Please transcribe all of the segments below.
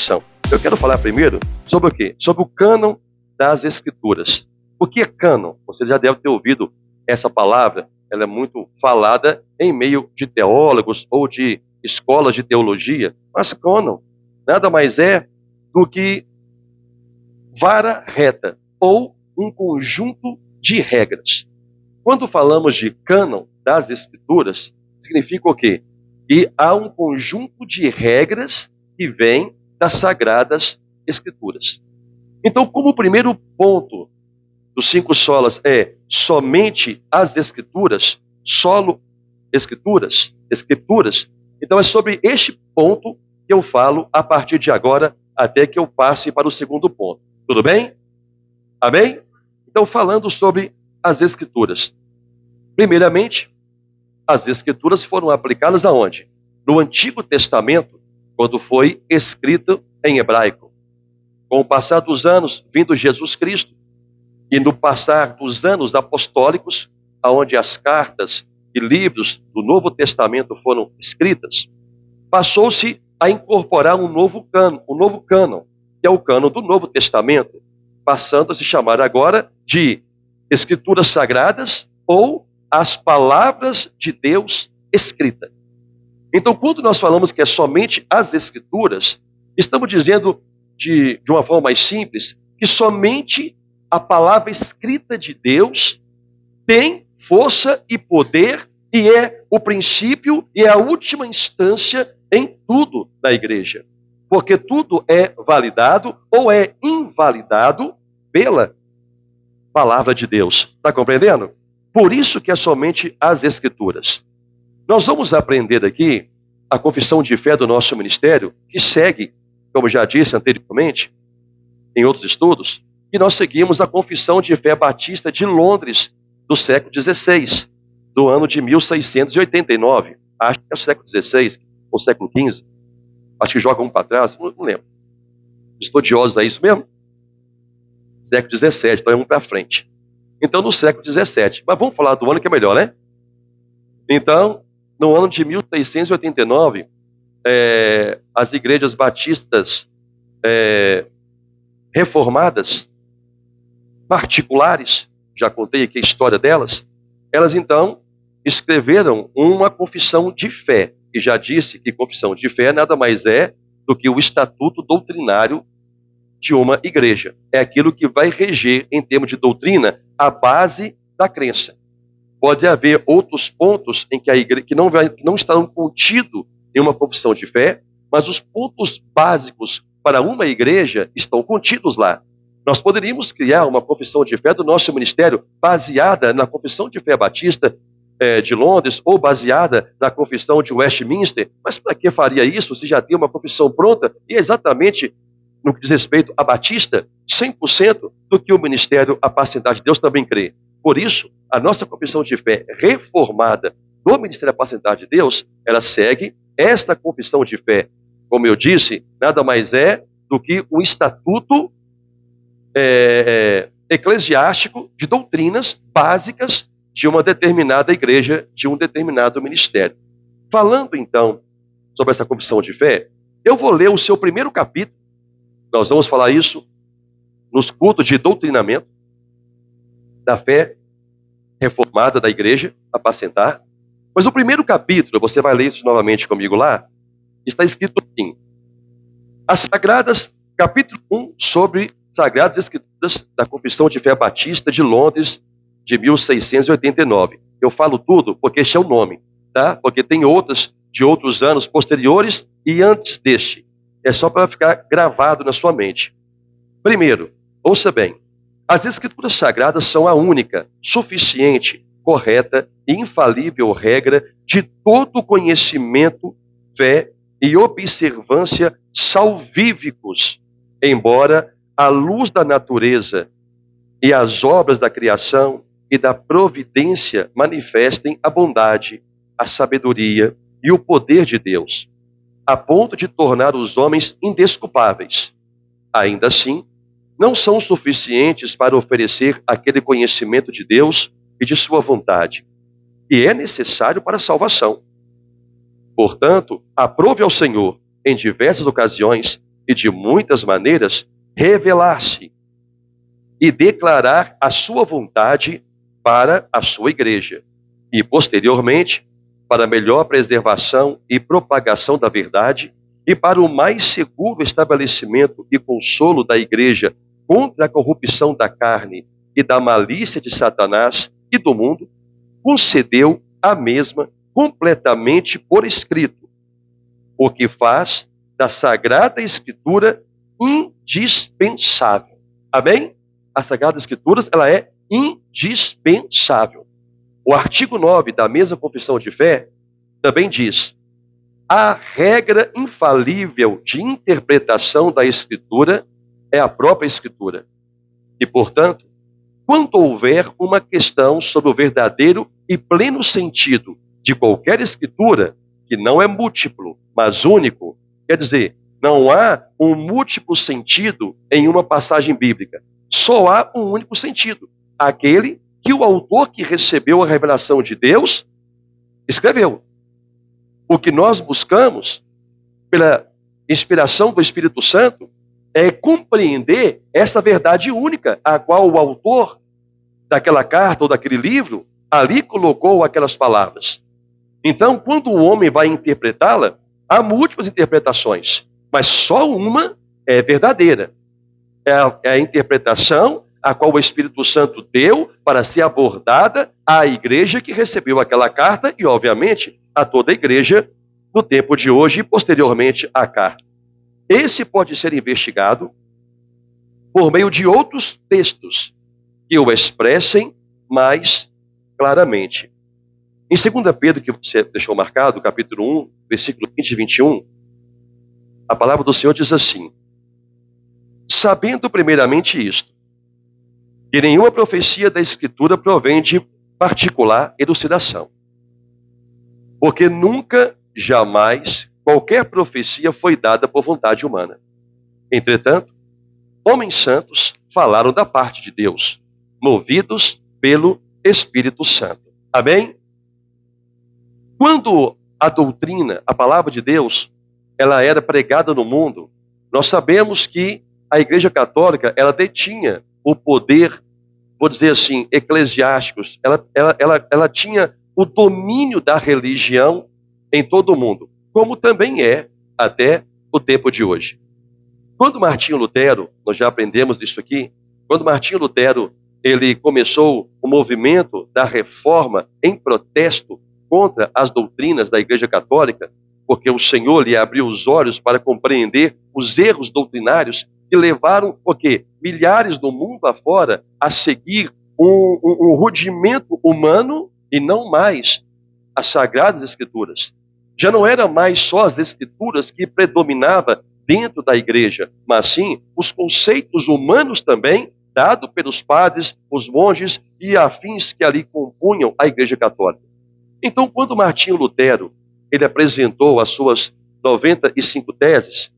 confissão. Eu quero falar primeiro sobre o quê? Sobre o cânon das Escrituras. O que é cânon? Você já deve ter ouvido essa palavra. Ela é muito falada em meio de teólogos ou de escolas de teologia. Mas cânon nada mais é do que vara reta ou um conjunto de regras. Quando falamos de cânon das Escrituras, significa o quê? Que há um conjunto de regras que vem das Sagradas Escrituras. Então, como o primeiro ponto dos 5 solas é somente as Escrituras, solo Escrituras, então é sobre este ponto que eu falo a partir de agora, até que eu passe para o segundo ponto. Tudo bem? Amém? Então, falando sobre as Escrituras. Primeiramente, as Escrituras foram aplicadas aonde? No Antigo Testamento, quando foi escrito em hebraico. Com o passar dos anos, vindo Jesus Cristo, e no passar dos anos apostólicos, aonde as cartas e livros do Novo Testamento foram escritas, passou-se a incorporar um novo cânon, que é o cânon do Novo Testamento, passando a se chamar agora de Escrituras Sagradas ou as Palavras de Deus escrita. Então, quando nós falamos que é somente as Escrituras, estamos dizendo de uma forma mais simples, que somente a palavra escrita de Deus tem força e poder e é o princípio e é a última instância em tudo da igreja. Porque tudo é validado ou é invalidado pela palavra de Deus. Está compreendendo? Por isso que é somente as Escrituras. Nós vamos aprender aqui a confissão de fé do nosso ministério, que segue, como já disse anteriormente, em outros estudos, que nós seguimos a confissão de fé batista de Londres, do século XVI, do ano de 1689. Acho que é o século XVI ou século XV. Acho que joga um para trás, não lembro. Estudiosos, é isso mesmo? Século XVII, então é um para frente. Então, no século XVII. Mas vamos falar do ano que é melhor, né? Então, no ano de 1689, as igrejas batistas reformadas, particulares, já contei aqui a história delas, elas então escreveram uma confissão de fé, e já disse que confissão de fé nada mais é do que o estatuto doutrinário de uma igreja. É aquilo que vai reger, em termos de doutrina, a base da crença. Pode haver outros pontos em que a igreja que não estarão contidos em uma confissão de fé, mas os pontos básicos para uma igreja estão contidos lá. Nós poderíamos criar uma confissão de fé do nosso ministério baseada na confissão de fé batista de Londres ou baseada na confissão de Westminster, mas para que faria isso se já tem uma confissão pronta e exatamente no que diz respeito a batista, 100% do que o ministério Apacentar de Deus também crê. Por isso, a nossa confissão de fé reformada do Ministério Apacentar de Deus, ela segue esta confissão de fé. Como eu disse, nada mais é do que um estatuto eclesiástico de doutrinas básicas de uma determinada igreja, de um determinado ministério. Falando, então, sobre essa confissão de fé, eu vou ler o seu primeiro capítulo. Nós vamos falar isso nos cultos de doutrinamento da fé reformada da igreja, Apacentar. Mas o primeiro capítulo, você vai ler isso novamente comigo lá, está escrito assim: As Sagradas, capítulo 1, sobre Sagradas Escrituras da Confissão de Fé Batista de Londres, de 1689. Eu falo tudo porque este é o nome, tá? Porque tem outras de outros anos posteriores e antes deste. É só para ficar gravado na sua mente. Primeiro, ouça bem. As Escrituras Sagradas são a única, suficiente, correta e infalível regra de todo conhecimento, fé e observância salvíficos, embora a luz da natureza e as obras da criação e da providência manifestem a bondade, a sabedoria e o poder de Deus, a ponto de tornar os homens indesculpáveis. Ainda assim, não são suficientes para oferecer aquele conhecimento de Deus e de sua vontade, que é necessário para a salvação. Portanto, aprove ao Senhor, em diversas ocasiões, e de muitas maneiras revelar-se e declarar a sua vontade para a sua igreja e, posteriormente, para a melhor preservação e propagação da verdade e para o mais seguro estabelecimento e consolo da igreja contra a corrupção da carne e da malícia de Satanás e do mundo, concedeu a mesma completamente por escrito, o que faz da Sagrada Escritura indispensável. Amém? A Sagrada Escritura, ela é indispensável. O artigo 9 da mesma Confissão de Fé também diz: a regra infalível de interpretação da Escritura é a própria Escritura. E, portanto, quando houver uma questão sobre o verdadeiro e pleno sentido de qualquer Escritura, que não é múltiplo, mas único, quer dizer, não há um múltiplo sentido em uma passagem bíblica. Só há um único sentido, aquele que o autor que recebeu a revelação de Deus escreveu. O que nós buscamos, pela inspiração do Espírito Santo, é compreender essa verdade única, a qual o autor daquela carta ou daquele livro ali colocou aquelas palavras. Então, quando o homem vai interpretá-la, há múltiplas interpretações, mas só uma é verdadeira. É a interpretação a qual o Espírito Santo deu para ser abordada à igreja que recebeu aquela carta e, obviamente, a toda a igreja no tempo de hoje e posteriormente à carta. Esse pode ser investigado por meio de outros textos que o expressem mais claramente. Em 2 Pedro, que você deixou marcado, capítulo 1, versículo 20 e 21, a palavra do Senhor diz assim: sabendo primeiramente isto, que nenhuma profecia da Escritura provém de particular elucidação, porque nunca, jamais, qualquer profecia foi dada por vontade humana. Entretanto, homens santos falaram da parte de Deus, movidos pelo Espírito Santo. Amém? Quando a doutrina, a palavra de Deus, ela era pregada no mundo, nós sabemos que a Igreja Católica, ela detinha o poder, vou dizer assim, eclesiástico. Ela tinha o domínio da religião em todo o mundo, como também é até o tempo de hoje. Quando Martinho Lutero, nós já aprendemos isso aqui, quando Martinho Lutero ele começou o movimento da reforma em protesto contra as doutrinas da Igreja Católica, porque o Senhor lhe abriu os olhos para compreender os erros doutrinários que levaram milhares do mundo afora a seguir um rudimento humano e não mais as Sagradas Escrituras. Já não era mais só as Escrituras que predominava dentro da igreja, mas sim os conceitos humanos também, dados pelos padres, os monges e afins que ali compunham a Igreja Católica. Então, quando Martinho Lutero ele apresentou as suas 95 teses,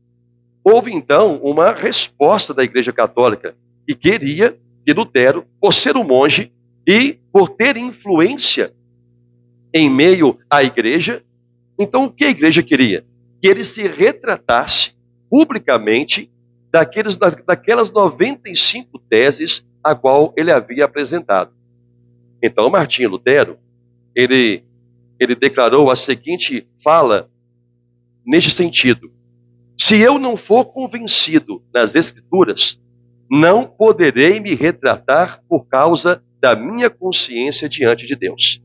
houve então uma resposta da Igreja Católica que queria que Lutero, por ser um monge e por ter influência em meio à igreja, então o que a igreja queria? Que ele se retratasse publicamente daquelas 95 teses a qual ele havia apresentado. Então Martinho Lutero, ele declarou a seguinte fala neste sentido: se eu não for convencido nas Escrituras, não poderei me retratar por causa da minha consciência diante de Deus.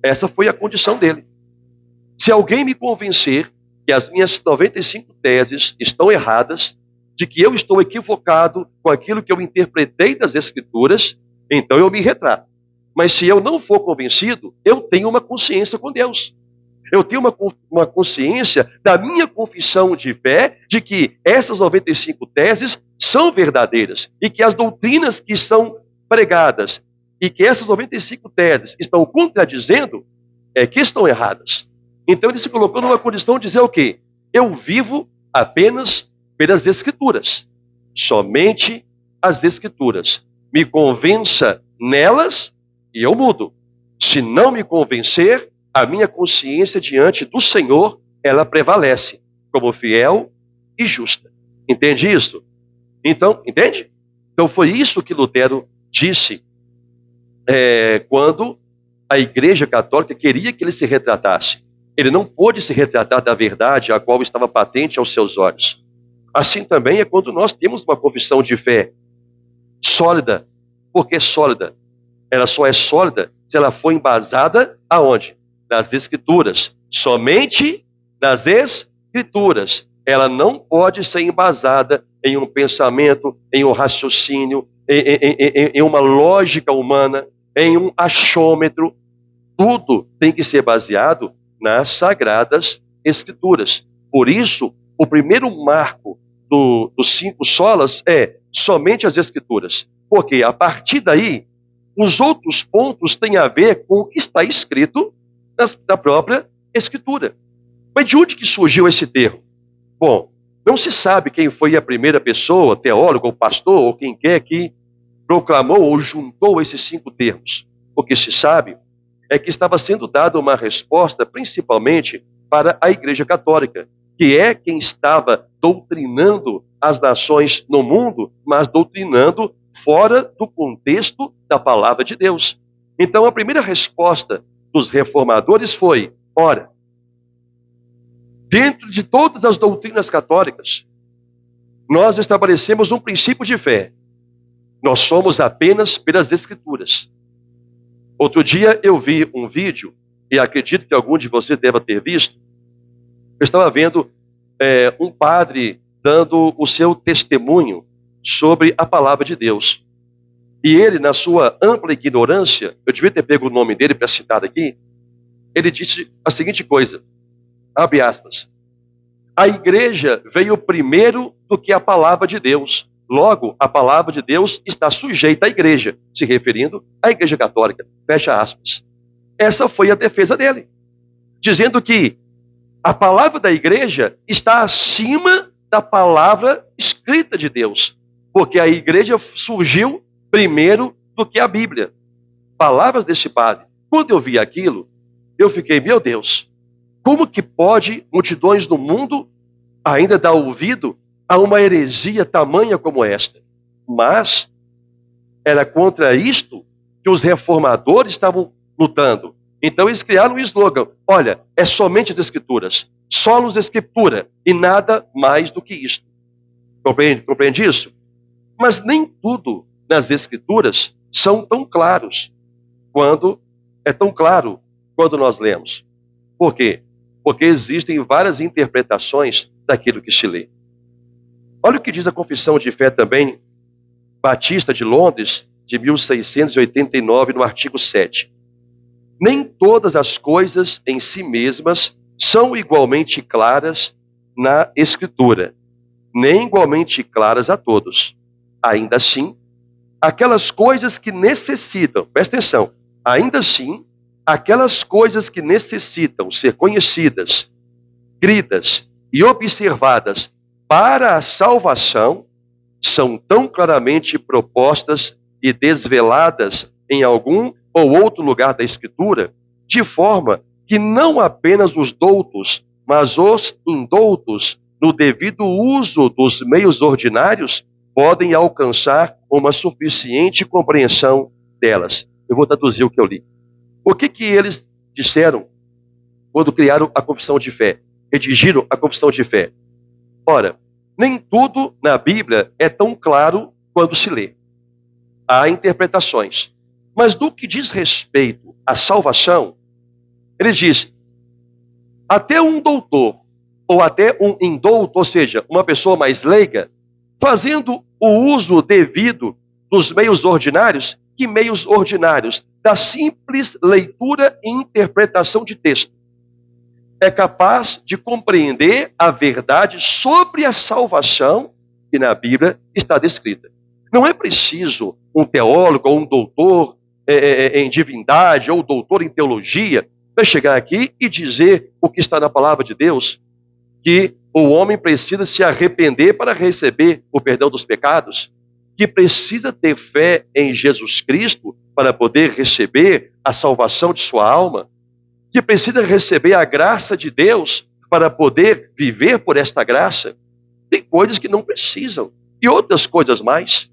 Essa foi a condição dele. Se alguém me convencer que as minhas 95 teses estão erradas, de que eu estou equivocado com aquilo que eu interpretei das Escrituras, então eu me retrato. Mas se eu não for convencido, eu tenho uma consciência com Deus. Eu tenho uma consciência da minha confissão de fé de que essas 95 teses são verdadeiras e que as doutrinas que são pregadas e que essas 95 teses estão contradizendo que estão erradas. Então ele se colocou numa condição de dizer o quê? Eu vivo apenas pelas Escrituras. Somente as Escrituras. Me convença nelas e eu mudo. Se não me convencer, a minha consciência diante do Senhor, ela prevalece como fiel e justa. Entende isso? Então, entende? Então foi isso que Lutero disse quando a Igreja Católica queria que ele se retratasse. Ele não pôde se retratar da verdade a qual estava patente aos seus olhos. Assim também é quando nós temos uma confissão de fé sólida. Por que sólida? Ela só é sólida se ela for embasada aonde? Nas Escrituras. Somente nas Escrituras. Ela não pode ser embasada em um pensamento, em um raciocínio, em uma lógica humana, em um achômetro. Tudo tem que ser baseado nas Sagradas Escrituras. Por isso, o primeiro marco dos 5 solas é somente as Escrituras. Porque a partir daí, os outros pontos têm a ver com o que está escrito na própria Escritura. Mas de onde que surgiu esse termo? Bom, não se sabe quem foi a primeira pessoa, teólogo ou pastor, ou quem quer que proclamou ou juntou esses 5 termos. O que se sabe é que estava sendo dada uma resposta principalmente para a Igreja Católica, que é quem estava doutrinando as nações no mundo, mas doutrinando fora do contexto da palavra de Deus. Então, a primeira resposta dos reformadores foi: ora, dentro de todas as doutrinas católicas, nós estabelecemos um princípio de fé. Nós somos apenas pelas Escrituras. Outro dia eu vi um vídeo, e acredito que algum de vocês deva ter visto. Eu estava vendo um padre dando o seu testemunho sobre a palavra de Deus. E ele, na sua ampla ignorância, eu devia ter pego o nome dele para citar aqui, ele disse a seguinte coisa, abre aspas: a igreja veio primeiro do que a palavra de Deus. Logo, a palavra de Deus está sujeita à igreja, se referindo à Igreja Católica. Fecha aspas. Essa foi a defesa dele, dizendo que a palavra da igreja está acima da palavra escrita de Deus, porque a igreja surgiu primeiro do que a Bíblia. Palavras desse padre. Quando eu vi aquilo, eu fiquei, meu Deus, como que pode multidões no mundo ainda dar ouvido a uma heresia tamanha como esta? Mas era contra isto que os reformadores estavam lutando. Então eles criaram um slogan: olha, é somente as Escrituras, solos Escritura, e nada mais do que isto. Compreende isso? Mas nem tudo nas Escrituras são tão claros quando nós lemos. Por quê? Porque existem várias interpretações daquilo que se lê. Olha o que diz a Confissão de Fé também, Batista de Londres, de 1689, no artigo 7. Nem todas as coisas em si mesmas são igualmente claras na Escritura, nem igualmente claras a todos. Ainda assim, aquelas coisas que necessitam, presta atenção, ainda assim, aquelas coisas que necessitam ser conhecidas, cridas e observadas para a salvação, são tão claramente propostas e desveladas em algum ou outro lugar da Escritura, de forma que não apenas os doutos, mas os indoutos, no devido uso dos meios ordinários, podem alcançar uma suficiente compreensão delas. Eu vou traduzir o que eu li. O que eles disseram quando criaram a confissão de fé? Redigiram a confissão de fé. Ora, nem tudo na Bíblia é tão claro quando se lê. Há interpretações. Mas no que diz respeito à salvação, ele diz, até um doutor, ou até um indouto, ou seja, uma pessoa mais leiga, fazendo o uso devido dos meios ordinários, que meios ordinários? Da simples leitura e interpretação de texto, é capaz de compreender a verdade sobre a salvação que na Bíblia está descrita. Não é preciso um teólogo ou um doutor em divindade ou doutor em teologia para chegar aqui e dizer o que está na palavra de Deus, que o homem precisa se arrepender para receber o perdão dos pecados, que precisa ter fé em Jesus Cristo para poder receber a salvação de sua alma, que precisa receber a graça de Deus para poder viver por esta graça. Tem coisas que não precisam. E outras coisas mais.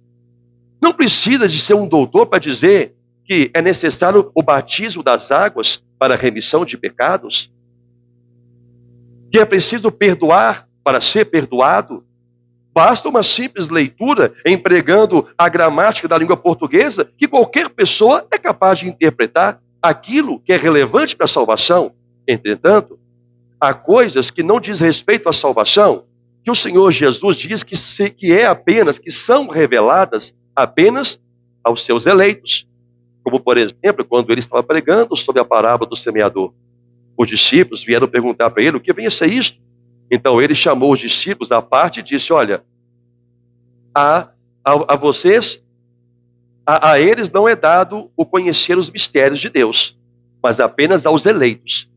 Não precisa de ser um doutor para dizer que é necessário o batismo das águas para a remissão de pecados. Que é preciso perdoar para ser perdoado. Basta uma simples leitura empregando a gramática da língua portuguesa que qualquer pessoa é capaz de interpretar aquilo que é relevante para a salvação. Entretanto, há coisas que não diz respeito à salvação, que o Senhor Jesus diz que são reveladas apenas aos seus eleitos. Como, por exemplo, quando ele estava pregando sobre a parábola do semeador. Os discípulos vieram perguntar para ele o que vem a ser isto. Então ele chamou os discípulos à parte e disse, olha, a eles não é dado o conhecer os mistérios de Deus, mas apenas aos eleitos.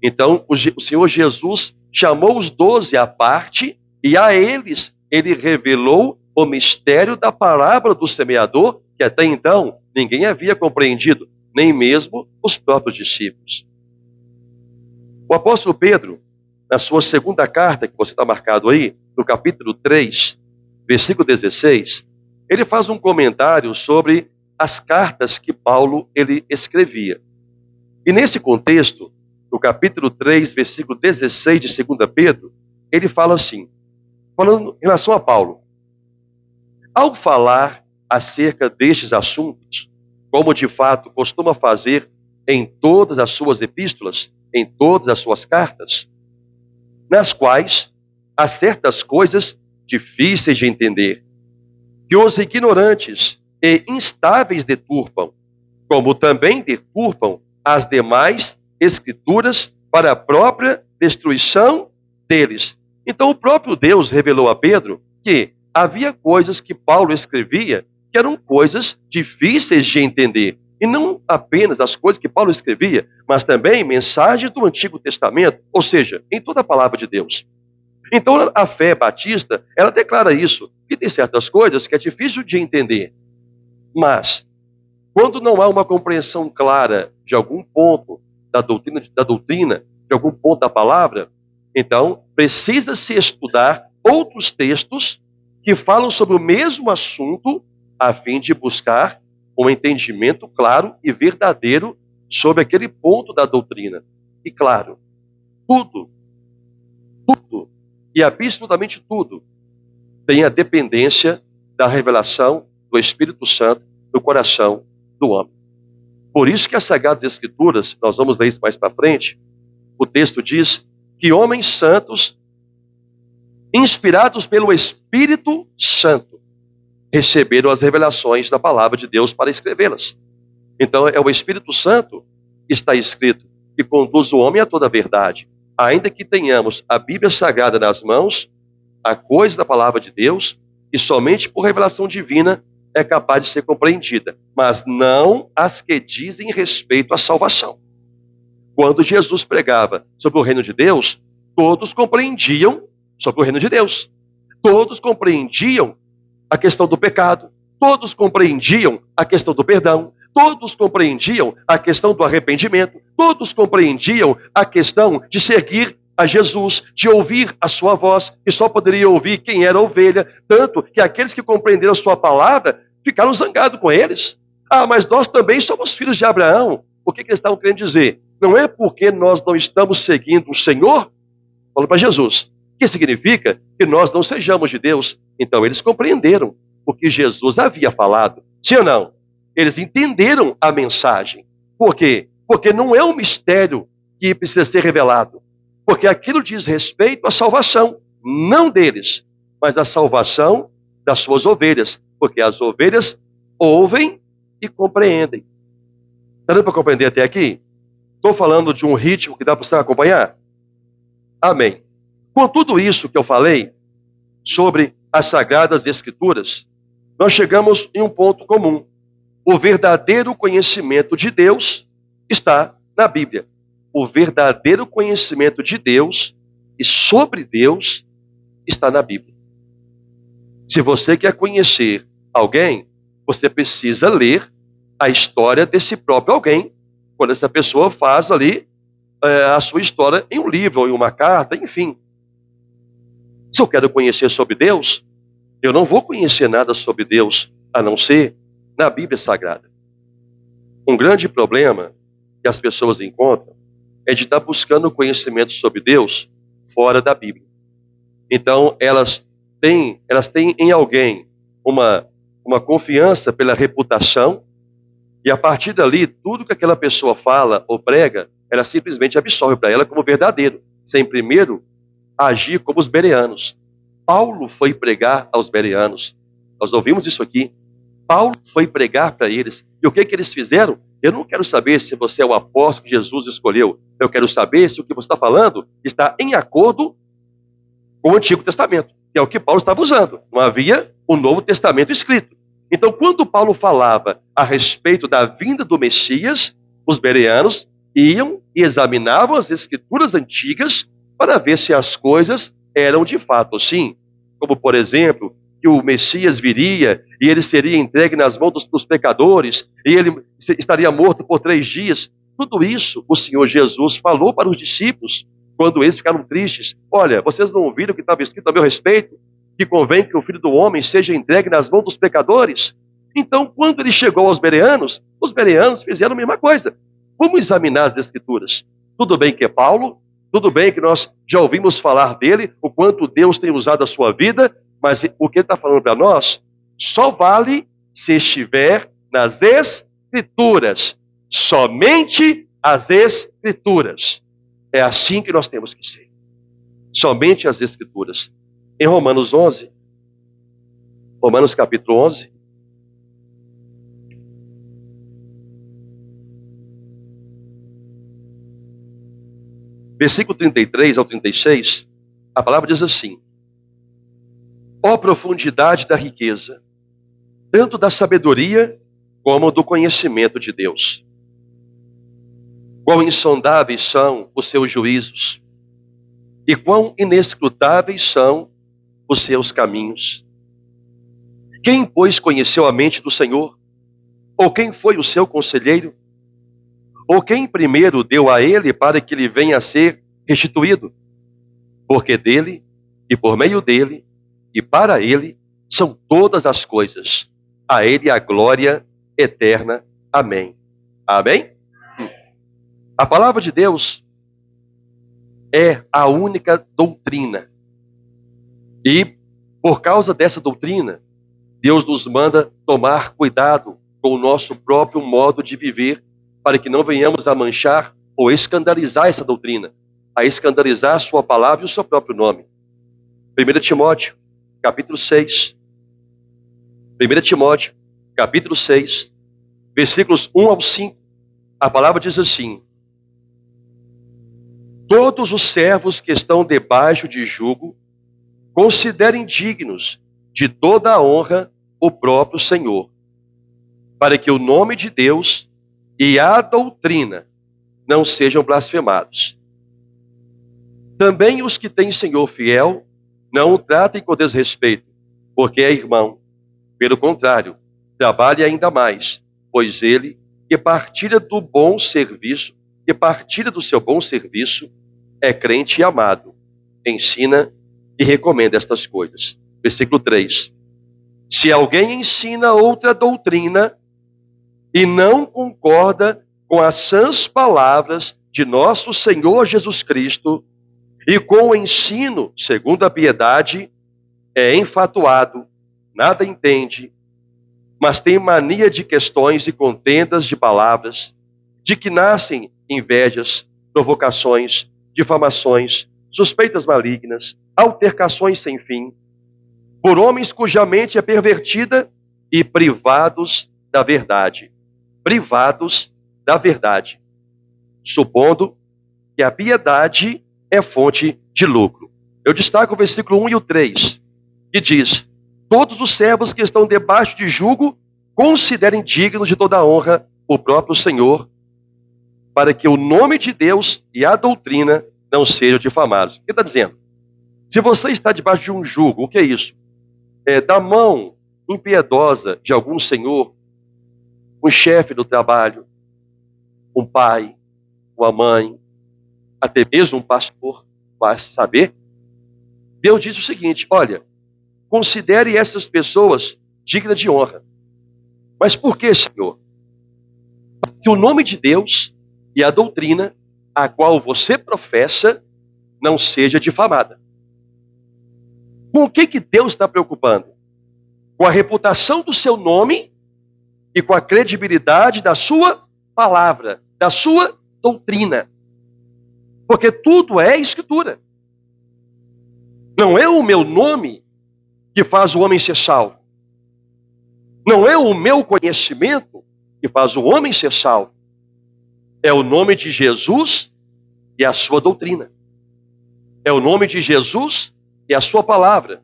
Então o Senhor Jesus chamou os 12 à parte e a eles ele revelou o mistério da parábola do semeador, que até então ninguém havia compreendido, nem mesmo os próprios discípulos. O apóstolo Pedro, na sua segunda carta, que você está marcado aí, no capítulo 3, versículo 16, ele faz um comentário sobre as cartas que Paulo ele escrevia. E nesse contexto, no capítulo 3, versículo 16 de 2 Pedro, ele fala assim, falando em relação a Paulo. Ao falar acerca destes assuntos, como de fato costuma fazer em todas as suas epístolas, em todas as suas cartas, nas quais há certas coisas difíceis de entender, que os ignorantes e instáveis deturpam, como também deturpam as demais escrituras para a própria destruição deles. Então o próprio Deus revelou a Pedro que havia coisas que Paulo escrevia que eram coisas difíceis de entender. E não apenas as coisas que Paulo escrevia, mas também mensagens do Antigo Testamento, ou seja, em toda a palavra de Deus. Então a fé batista, ela declara isso, que tem certas coisas que é difícil de entender. Mas, quando não há uma compreensão clara de algum ponto da doutrina, de algum ponto da palavra, então precisa-se estudar outros textos que falam sobre o mesmo assunto, a fim de buscar um entendimento claro e verdadeiro sobre aquele ponto da doutrina. E claro, tudo, e absolutamente tudo, tem a dependência da revelação do Espírito Santo no coração do homem. Por isso que as Sagradas Escrituras, nós vamos ler isso mais para frente, o texto diz que homens santos, inspirados pelo Espírito Santo, receberam as revelações da palavra de Deus para escrevê-las. Então é o Espírito Santo que está escrito, que conduz o homem a toda a verdade. Ainda que tenhamos a Bíblia Sagrada nas mãos, a coisa da palavra de Deus, e somente por revelação divina é capaz de ser compreendida, mas não as que dizem respeito à salvação. Quando Jesus pregava sobre o reino de Deus, todos compreendiam sobre o reino de Deus. Todos compreendiam a questão do pecado, todos compreendiam a questão do perdão, todos compreendiam a questão do arrependimento, todos compreendiam a questão de seguir a Jesus, de ouvir a sua voz, que só poderia ouvir quem era ovelha, tanto que aqueles que compreenderam a sua palavra ficaram zangados com eles. Ah, mas nós também somos filhos de Abraão. O que eles estavam querendo dizer? Não é porque nós não estamos seguindo o Senhor, falando para Jesus, que significa que nós não sejamos de Deus. Então eles compreenderam o que Jesus havia falado. Sim ou não? Eles entenderam a mensagem. Por quê? Porque não é um mistério que precisa ser revelado. Porque aquilo diz respeito à salvação, não deles, mas à salvação das suas ovelhas. Porque as ovelhas ouvem e compreendem. Está dando para compreender até aqui? Estou falando de um ritmo que dá para você acompanhar? Amém. Com tudo isso que eu falei sobre as Sagradas Escrituras, nós chegamos em um ponto comum. O verdadeiro conhecimento de Deus está na Bíblia. O verdadeiro conhecimento de Deus e sobre Deus está na Bíblia. Se você quer conhecer alguém, você precisa ler a história desse próprio alguém, quando essa pessoa faz ali a sua história em um livro, ou em uma carta, enfim. Se eu quero conhecer sobre Deus, eu não vou conhecer nada sobre Deus, a não ser na Bíblia Sagrada. Um grande problema que as pessoas encontram é de estar buscando conhecimento sobre Deus fora da Bíblia. Então, elas têm em alguém uma confiança pela reputação, e a partir dali, tudo que aquela pessoa fala ou prega, ela simplesmente absorve para ela como verdadeiro, sem primeiro agir como os bereanos. Paulo foi pregar aos bereanos. Nós ouvimos isso aqui. Paulo foi pregar para eles. E o que eles fizeram? Eu não quero saber se você é o apóstolo que Jesus escolheu. Eu quero saber se o que você está falando está em acordo com o Antigo Testamento, que é o que Paulo estava usando. Não havia o Novo Testamento escrito. Então, quando Paulo falava a respeito da vinda do Messias, os bereanos iam e examinavam as escrituras antigas para ver se as coisas eram de fato assim. Como, por exemplo, que o Messias viria e ele seria entregue nas mãos dos pecadores e ele estaria morto por 3 dias. Tudo isso o Senhor Jesus falou para os discípulos quando eles ficaram tristes. Olha, vocês não ouviram o que estava escrito a meu respeito? Que convém que o Filho do Homem seja entregue nas mãos dos pecadores? Então, quando ele chegou aos bereanos, os bereanos fizeram a mesma coisa. Vamos examinar as Escrituras. Tudo bem que é Paulo, tudo bem que nós já ouvimos falar dele, o quanto Deus tem usado a sua vida, mas o que ele está falando para nós só vale se estiver nas Escrituras. Somente as Escrituras. É assim que nós temos que ser. Somente as Escrituras. Em Romanos 11, Romanos capítulo 11, versículo 33 ao 36, a palavra diz assim: ó profundidade da riqueza, tanto da sabedoria como do conhecimento de Deus. Quão insondáveis são os seus juízos, e quão inescrutáveis são os seus caminhos. Quem, pois, conheceu a mente do Senhor? Ou quem foi o seu conselheiro? Ou quem primeiro deu a ele para que lhe venha a ser restituído? Porque dele, e por meio dele, e para ele, são todas as coisas. A ele a glória eterna. Amém. Amém? A palavra de Deus é a única doutrina. E, por causa dessa doutrina, Deus nos manda tomar cuidado com o nosso próprio modo de viver, para que não venhamos a manchar ou escandalizar essa doutrina, a escandalizar a sua palavra e o seu próprio nome. 1 Timóteo, capítulo 6. 1 Timóteo, capítulo 6, versículos 1 ao 5. A palavra diz assim: todos os servos que estão debaixo de jugo, considerem dignos de toda a honra o próprio Senhor, para que o nome de Deus e a doutrina não sejam blasfemados. Também os que têm Senhor fiel, não o tratem com desrespeito, porque é irmão. Pelo contrário, trabalhe ainda mais, pois ele, que partilha do bom serviço, que partilha do seu bom serviço, é crente e amado, ensina e recomenda estas coisas. Versículo 3. Se alguém ensina outra doutrina e não concorda com as sãs palavras de nosso Senhor Jesus Cristo e com o ensino segundo a piedade, é enfatuado, nada entende, mas tem mania de questões e contendas de palavras, de que nascem invejas, provocações, difamações, suspeitas malignas, altercações sem fim, por homens cuja mente é pervertida e privados da verdade. Privados da verdade, supondo que a piedade é fonte de lucro. Eu destaco o versículo 1 e o 3, que diz: todos os servos que estão debaixo de jugo considerem dignos de toda a honra o próprio Senhor, para que o nome de Deus e a doutrina não sejam difamados. O que está dizendo? Se você está debaixo de um jugo, o que é isso? É da mão impiedosa de algum senhor, um chefe do trabalho, um pai, uma mãe, até mesmo um pastor, vai saber. Deus diz o seguinte: olha, considere essas pessoas dignas de honra. Mas por que, Senhor? Que o nome de Deus e a doutrina a qual você professa não seja difamada. Com o que Deus está preocupando? Com a reputação do seu nome e com a credibilidade da sua palavra, da sua doutrina. Porque tudo é escritura. Não é o meu nome que faz o homem ser salvo. Não é o meu conhecimento que faz o homem ser salvo. É o nome de Jesus e a sua doutrina. É o nome de Jesus e a sua palavra.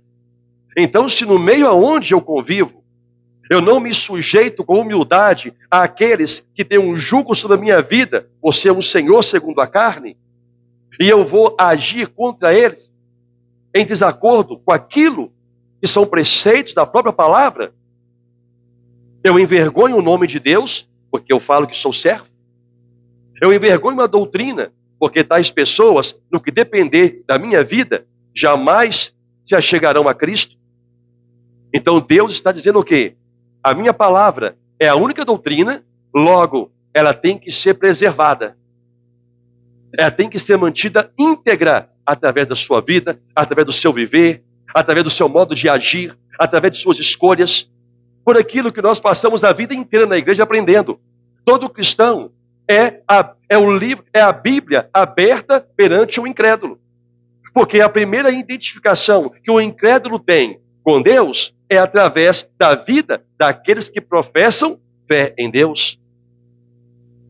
Então, se no meio aonde eu convivo, eu não me sujeito com humildade àqueles que têm um jugo sobre a minha vida, por ser um senhor segundo a carne, e eu vou agir contra eles em desacordo com aquilo que são preceitos da própria palavra, eu envergonho o nome de Deus, porque eu falo que sou servo. Eu envergonho a doutrina, porque tais pessoas, no que depender da minha vida, jamais se achegarão a Cristo. Então Deus está dizendo o quê? A minha palavra é a única doutrina, logo, ela tem que ser preservada. Ela tem que ser mantida íntegra através da sua vida, através do seu viver, através do seu modo de agir, através de suas escolhas, por aquilo que nós passamos a vida inteira na igreja aprendendo. Todo cristão é a Bíblia aberta perante o incrédulo. Porque a primeira identificação que o incrédulo tem com Deus é através da vida daqueles que professam fé em Deus.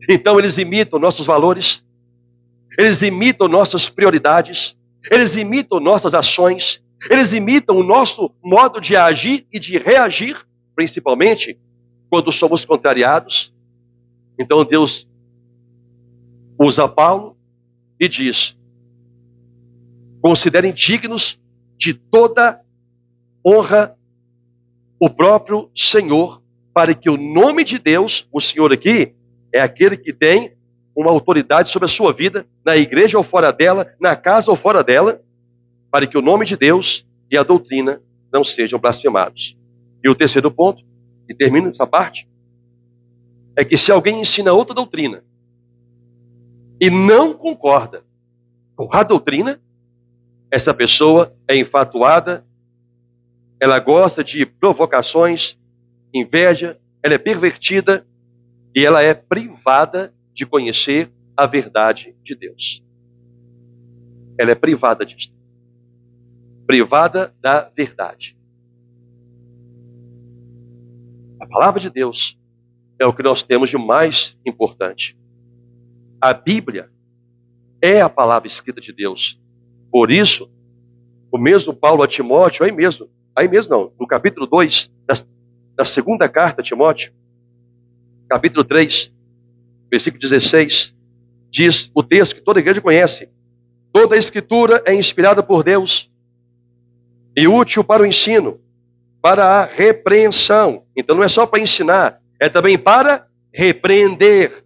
Então eles imitam nossos valores, eles imitam nossas prioridades, eles imitam nossas ações, eles imitam o nosso modo de agir e de reagir, principalmente quando somos contrariados. Então Deus usa Paulo e diz: considerem dignos de toda honra o próprio Senhor, para que o nome de Deus, o Senhor aqui, é aquele que tem uma autoridade sobre a sua vida, na igreja ou fora dela, na casa ou fora dela, para que o nome de Deus e a doutrina não sejam blasfemados. E o terceiro ponto, e termino essa parte, é que se alguém ensina outra doutrina e não concorda com a doutrina, essa pessoa é infatuada, ela gosta de provocações, inveja, ela é pervertida e ela é privada de conhecer a verdade de Deus. Ela é privada disso. Privada da verdade. A palavra de Deus é o que nós temos de mais importante. A Bíblia é a palavra escrita de Deus. Por isso, o mesmo Paulo a Timóteo, no capítulo 2, da segunda carta a Timóteo, capítulo 3, versículo 16, diz o texto que toda igreja conhece: toda a escritura é inspirada por Deus e útil para o ensino, para a repreensão. Então não é só para ensinar, é também para repreender,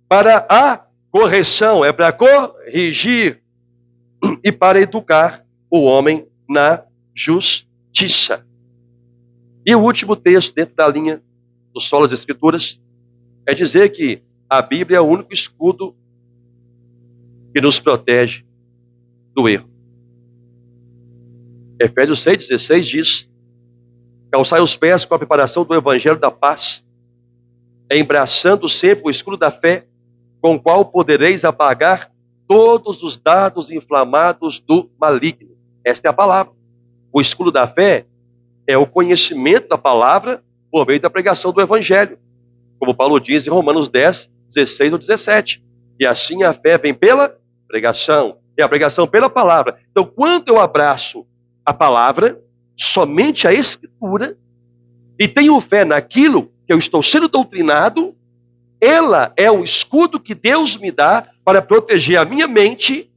para a correção, é para corrigir e para educar o homem na justiça. E o último texto dentro da linha do Solas Escrituras é dizer que a Bíblia é o único escudo que nos protege do erro. Efésios 6,16 diz: calçai os pés com a preparação do evangelho da paz, embraçando sempre o escudo da fé, com o qual podereis apagar todos os dardos inflamados do maligno. Esta é a palavra. O escudo da fé é o conhecimento da palavra por meio da pregação do evangelho, como Paulo diz em Romanos 10, 16 ou 17. E assim a fé vem pela pregação, e a pregação pela palavra. Então, quando eu abraço a palavra, somente a escritura, e tenho fé naquilo que eu estou sendo doutrinado, ela é o escudo que Deus me dá para proteger a minha mente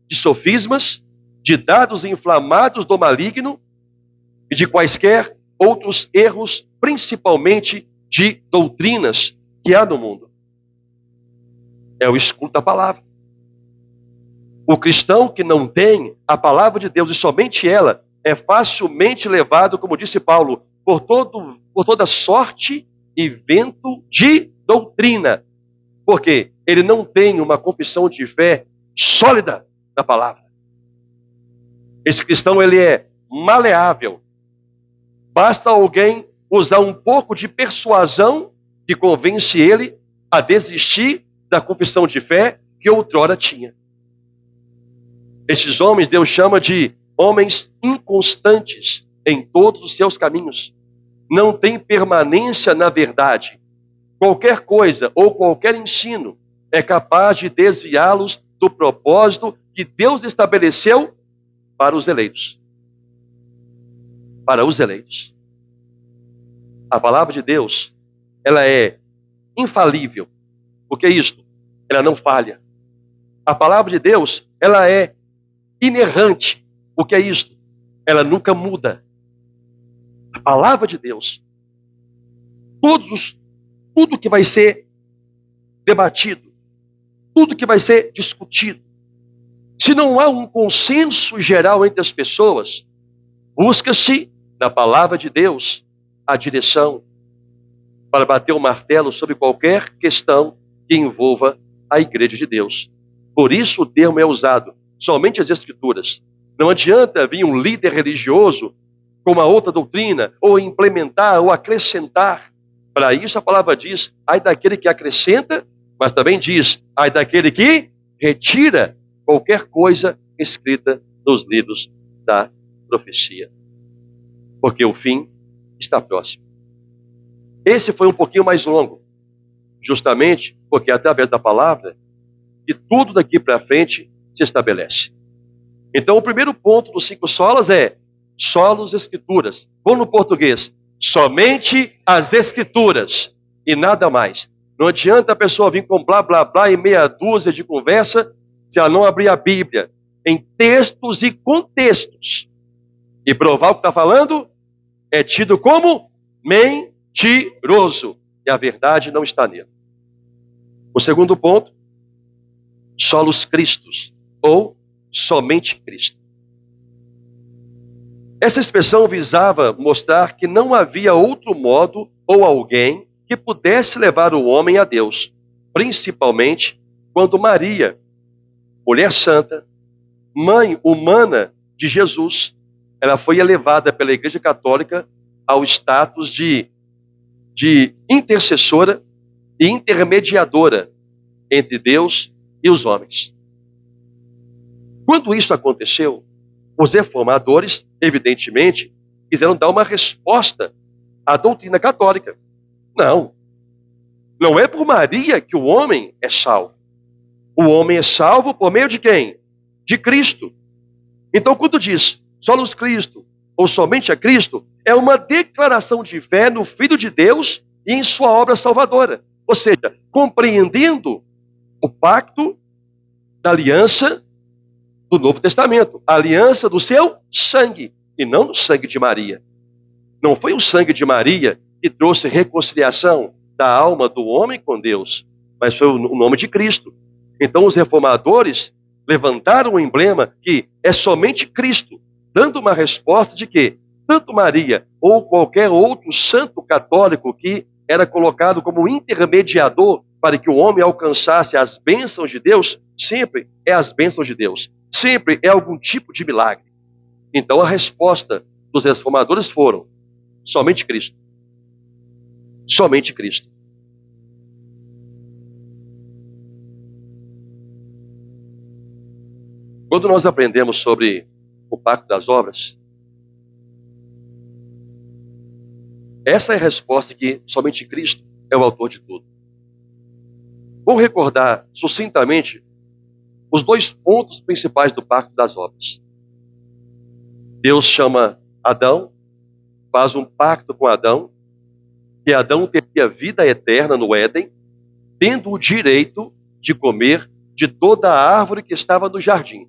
de sofismas, de dados inflamados do maligno e de quaisquer outros erros, principalmente de doutrinas que há no mundo. É o escudo da palavra. O cristão que não tem a palavra de Deus e somente ela é facilmente levado, como disse Paulo, por toda sorte e vento de doutrina. Porque ele não tem uma confissão de fé sólida na palavra. Esse cristão, ele é maleável. Basta alguém usar um pouco de persuasão que convence ele a desistir da confissão de fé que outrora tinha. Estes homens Deus chama de homens inconstantes em todos os seus caminhos. Não tem permanência na verdade. Qualquer coisa ou qualquer ensino é capaz de desviá-los do propósito que Deus estabeleceu para os eleitos. Para os eleitos. A palavra de Deus, ela é infalível. O que é isto? Ela não falha. A palavra de Deus, ela é inerrante. O que é isto? Ela nunca muda. A palavra de Deus, tudo que vai ser debatido, tudo que vai ser discutido, se não há um consenso geral entre as pessoas, busca-se na palavra de Deus a direção para bater o martelo sobre qualquer questão que envolva a igreja de Deus. Por isso o termo é usado somente as Escrituras. Não adianta vir um líder religioso com uma outra doutrina, ou implementar, ou acrescentar. Para isso a palavra diz, ai daquele que acrescenta, mas também diz, ai daquele que retira qualquer coisa escrita nos livros da profecia. Porque o fim está próximo. Esse foi um pouquinho mais longo, justamente porque através da palavra, que tudo daqui para frente se estabelece. Então o primeiro ponto dos 5 solas é solos escrituras. Ou no português, somente as escrituras e nada mais. Não adianta a pessoa vir com blá blá blá e meia dúzia de conversa se ela não abrir a Bíblia em textos e contextos e provar o que está falando, é tido como mentiroso e a verdade não está nele. O segundo ponto, solos Cristos ou somente Cristo. Essa expressão visava mostrar que não havia outro modo ou alguém que pudesse levar o homem a Deus, principalmente quando Maria, mulher santa, mãe humana de Jesus, ela foi elevada pela Igreja Católica ao status de intercessora e intermediadora entre Deus e os homens. Quando isso aconteceu, os reformadores, evidentemente, quiseram dar uma resposta à doutrina católica. Não é por Maria que o homem é salvo. O homem é salvo por meio de quem? De Cristo. Então, quando diz solos Cristo ou somente a Cristo, é uma declaração de fé no Filho de Deus e em sua obra salvadora. Ou seja, compreendendo o pacto da aliança do Novo Testamento, a aliança do seu sangue, e não do sangue de Maria. Não foi o sangue de Maria que trouxe reconciliação da alma do homem com Deus, mas foi o nome de Cristo. Então os reformadores levantaram o emblema que é somente Cristo, dando uma resposta de que tanto Maria ou qualquer outro santo católico que era colocado como intermediador para que o homem alcançasse as bênçãos de Deus, sempre é as bênçãos de Deus. Sempre é algum tipo de milagre. Então a resposta dos reformadores foram somente Cristo. Somente Cristo. Quando nós aprendemos sobre o pacto das obras, essa é a resposta que somente Cristo é o autor de tudo. Vamos recordar sucintamente os 2 pontos principais do pacto das obras. Deus chama Adão, faz um pacto com Adão, que Adão teria vida eterna no Éden, tendo o direito de comer de toda a árvore que estava no jardim.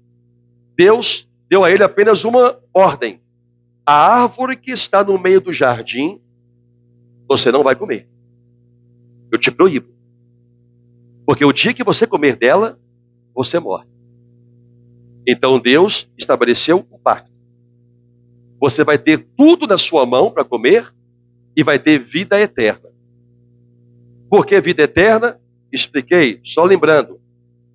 Deus deu a ele apenas uma ordem: a árvore que está no meio do jardim, você não vai comer. Eu te proíbo. Porque o dia que você comer dela, você morre. Então Deus estabeleceu um pacto. Você vai ter tudo na sua mão para comer e vai ter vida eterna. Por que vida eterna? Expliquei, só lembrando.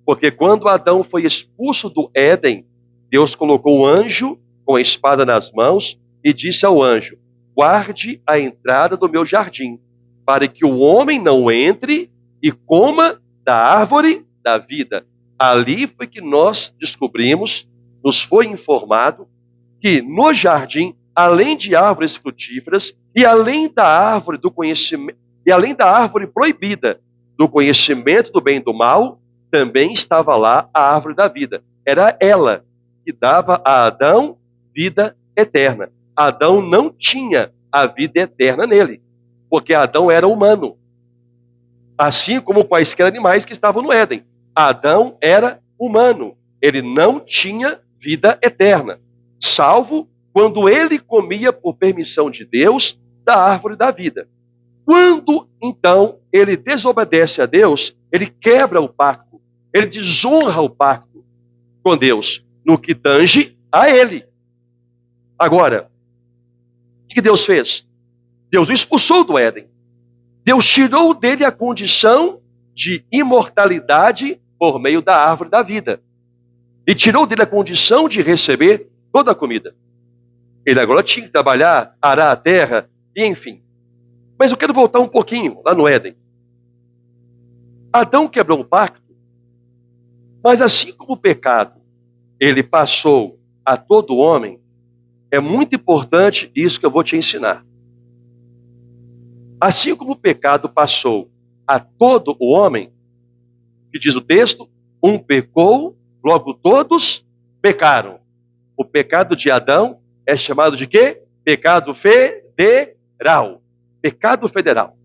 Porque quando Adão foi expulso do Éden, Deus colocou um anjo com a espada nas mãos e disse ao anjo: guarde a entrada do meu jardim, para que o homem não entre e coma da árvore da vida. Ali foi que nós descobrimos, nos foi informado, que no jardim, além de árvores frutíferas e além da árvore do conhecimento, e além da árvore proibida do conhecimento do bem e do mal, também estava lá a árvore da vida. Era ela que dava a Adão vida eterna. Adão não tinha a vida eterna nele, porque Adão era humano, assim como quaisquer animais que estavam no Éden. Adão era humano, ele não tinha vida eterna, salvo quando ele comia por permissão de Deus da árvore da vida. Quando, então, ele desobedece a Deus, ele quebra o pacto, ele desonra o pacto com Deus, no que tange a ele. Agora, o que Deus fez? Deus o expulsou do Éden. Deus tirou dele a condição de imortalidade por meio da árvore da vida. E tirou dele a condição de receber toda a comida. Ele agora tinha que trabalhar, arar a terra, e enfim. Mas eu quero voltar um pouquinho lá no Éden. Adão quebrou o pacto, mas assim como o pecado, ele passou a todo homem, é muito importante isso que eu vou te ensinar. Assim como o pecado passou a todo o homem, que diz o texto, um pecou, logo todos pecaram. O pecado de Adão é chamado de quê? Pecado federal. Pecado federal.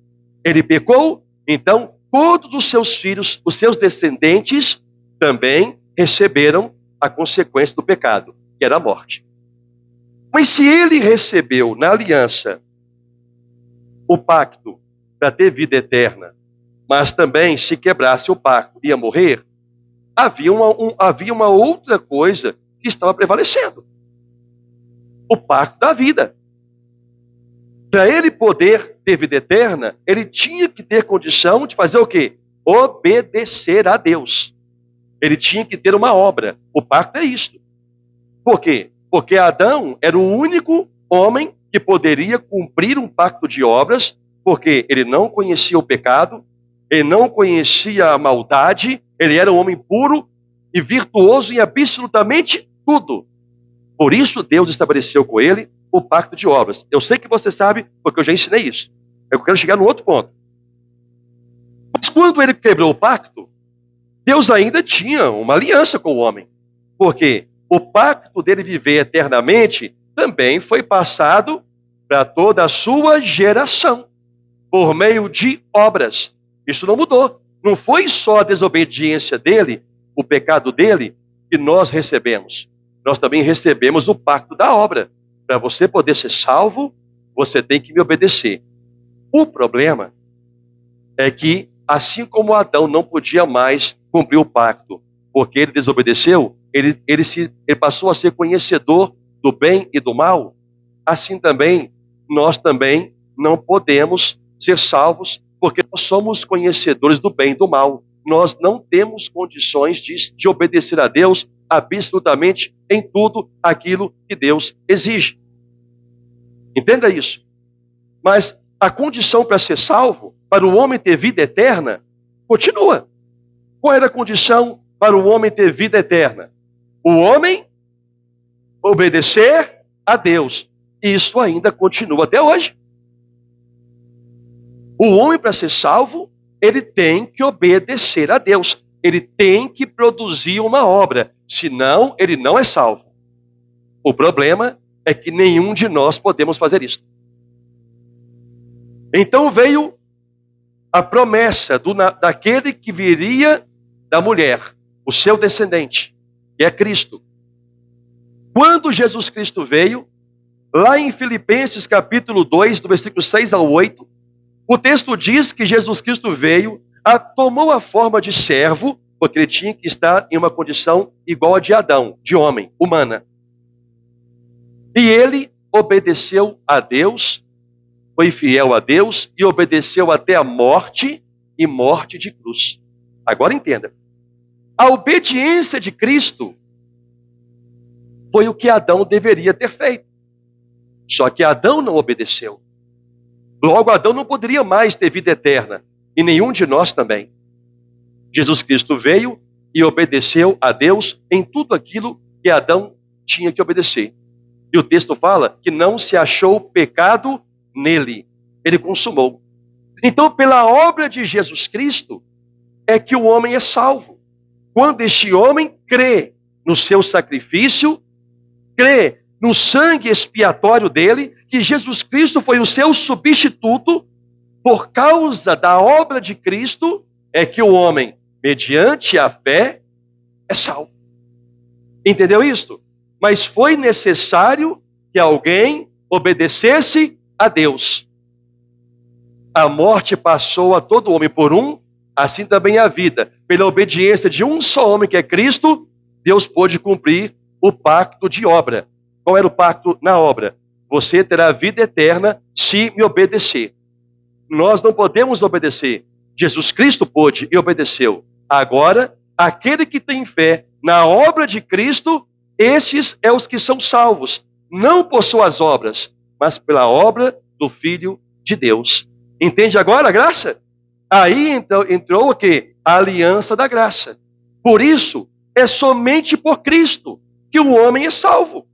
Ele pecou, então todos os seus filhos, os seus descendentes, também receberam a consequência do pecado, que era a morte. Mas se ele recebeu na aliança o pacto para ter vida eterna, mas também se quebrasse o pacto ia morrer, havia uma outra coisa que estava prevalecendo. O pacto da vida. Para ele poder ter vida eterna, ele tinha que ter condição de fazer o quê? Obedecer a Deus. Ele tinha que ter uma obra. O pacto é isto. Por quê? Porque Adão era o único homem que poderia cumprir um pacto de obras, porque ele não conhecia o pecado, ele não conhecia a maldade, ele era um homem puro e virtuoso em absolutamente tudo. Por isso Deus estabeleceu com ele o pacto de obras. Eu sei que você sabe, porque eu já ensinei isso. Eu quero chegar no outro ponto. Mas quando ele quebrou o pacto, Deus ainda tinha uma aliança com o homem. Porque o pacto dele viver eternamente também foi passado para toda a sua geração, por meio de obras. Isso não mudou. Não foi só a desobediência dele, o pecado dele, que nós recebemos. Nós também recebemos o pacto da obra. Para você poder ser salvo, você tem que me obedecer. O problema é que, assim como Adão não podia mais cumprir o pacto, porque ele desobedeceu, ele passou a ser conhecedor do bem e do mal, assim também, nós também não podemos ser salvos, porque nós somos conhecedores do bem e do mal. Nós não temos condições de obedecer a Deus absolutamente em tudo aquilo que Deus exige. Entenda isso. Mas a condição para ser salvo, para o homem ter vida eterna, continua. Qual era a condição para o homem ter vida eterna? O homem obedecer a Deus. Isso ainda continua até hoje. O homem, para ser salvo, ele tem que obedecer a Deus. Ele tem que produzir uma obra. Senão, ele não é salvo. O problema é que nenhum de nós podemos fazer isso. Então veio a promessa daquele que viria da mulher, o seu descendente, que é Cristo. Quando Jesus Cristo veio, lá em Filipenses capítulo 2, do versículo 6 ao 8, o texto diz que Jesus Cristo veio, tomou a forma de servo, porque ele tinha que estar em uma condição igual a de Adão, de homem, humana. E ele obedeceu a Deus, foi fiel a Deus e obedeceu até a morte e morte de cruz. Agora entenda. A obediência de Cristo foi o que Adão deveria ter feito. Só que Adão não obedeceu. Logo, Adão não poderia mais ter vida eterna. E nenhum de nós também. Jesus Cristo veio e obedeceu a Deus em tudo aquilo que Adão tinha que obedecer. E o texto fala que não se achou pecado nele. Ele consumou. Então, pela obra de Jesus Cristo, é que o homem é salvo. Quando este homem crê no seu sacrifício, crê no sangue expiatório dele, que Jesus Cristo foi o seu substituto, por causa da obra de Cristo, é que o homem, mediante a fé, é salvo. Entendeu isso? Mas foi necessário que alguém obedecesse a Deus. A morte passou a todo homem por um, assim também a vida. Pela obediência de um só homem, que é Cristo, Deus pôde cumprir o pacto de obra. Qual era o pacto na obra? Você terá vida eterna se me obedecer. Nós não podemos obedecer. Jesus Cristo pôde e obedeceu. Agora, aquele que tem fé na obra de Cristo, estes é os que são salvos. Não por suas obras, mas pela obra do Filho de Deus. Entende agora a graça? Aí então entrou o quê? A aliança da graça. Por isso, é somente por Cristo que o homem é salvo.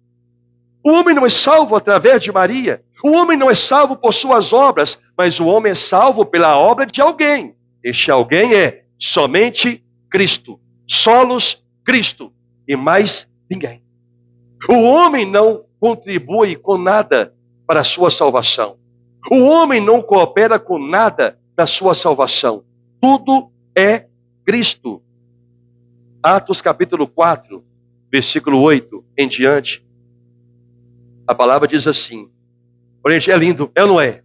O homem não é salvo através de Maria. O homem não é salvo por suas obras, mas o homem é salvo pela obra de alguém. Este alguém é somente Cristo. Solos Cristo. E mais ninguém. O homem não contribui com nada para a sua salvação. O homem não coopera com nada na sua salvação. Tudo é Cristo. Atos capítulo 4, versículo 8 em diante. A palavra diz assim. Gente, é lindo, é ou não é?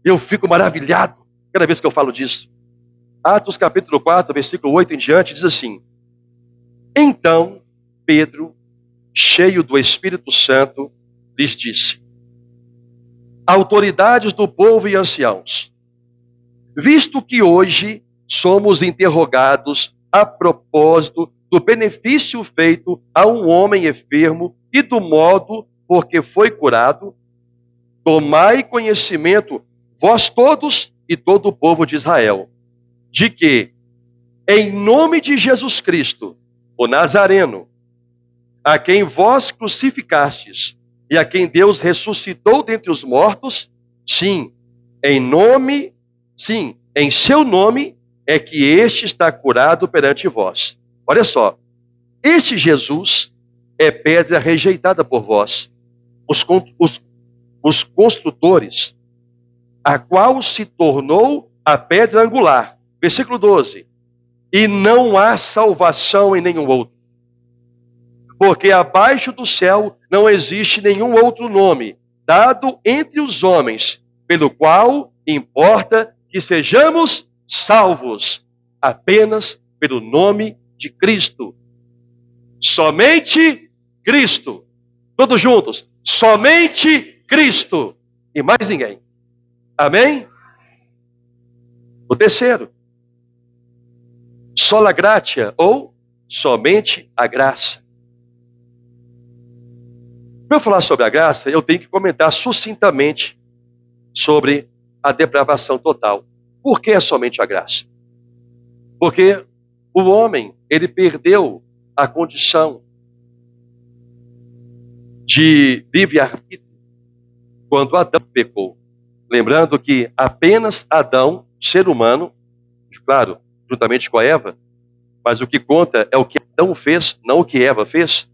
Eu fico maravilhado cada vez que eu falo disso. Atos capítulo 4, versículo 8 em diante, diz assim. Então, Pedro, cheio do Espírito Santo, lhes disse: autoridades do povo e anciãos, visto que hoje somos interrogados a propósito do benefício feito a um homem enfermo e do modo por que foi curado, tomai conhecimento, vós todos e todo o povo de Israel, de que, em nome de Jesus Cristo, o Nazareno, a quem vós crucificastes e a quem Deus ressuscitou dentre os mortos, sim, em seu nome é que este está curado perante vós. Olha só, este Jesus é pedra rejeitada por vós, os construtores, a qual se tornou a pedra angular. Versículo 12. E não há salvação em nenhum outro, porque abaixo do céu não existe nenhum outro nome dado entre os homens, pelo qual importa que sejamos salvos, apenas pelo nome de Cristo. Somente Cristo. Todos juntos. Somente Cristo. E mais ninguém. Amém? O terceiro. Sola gratia, ou somente a graça. Para eu falar sobre a graça, eu tenho que comentar sucintamente sobre a depravação total. Por que é somente a graça? Porque o homem, ele perdeu a condição de livre-arbítrio quando Adão pecou. Lembrando que apenas Adão, ser humano, claro, juntamente com a Eva, mas o que conta é o que Adão fez, não o que Eva fez.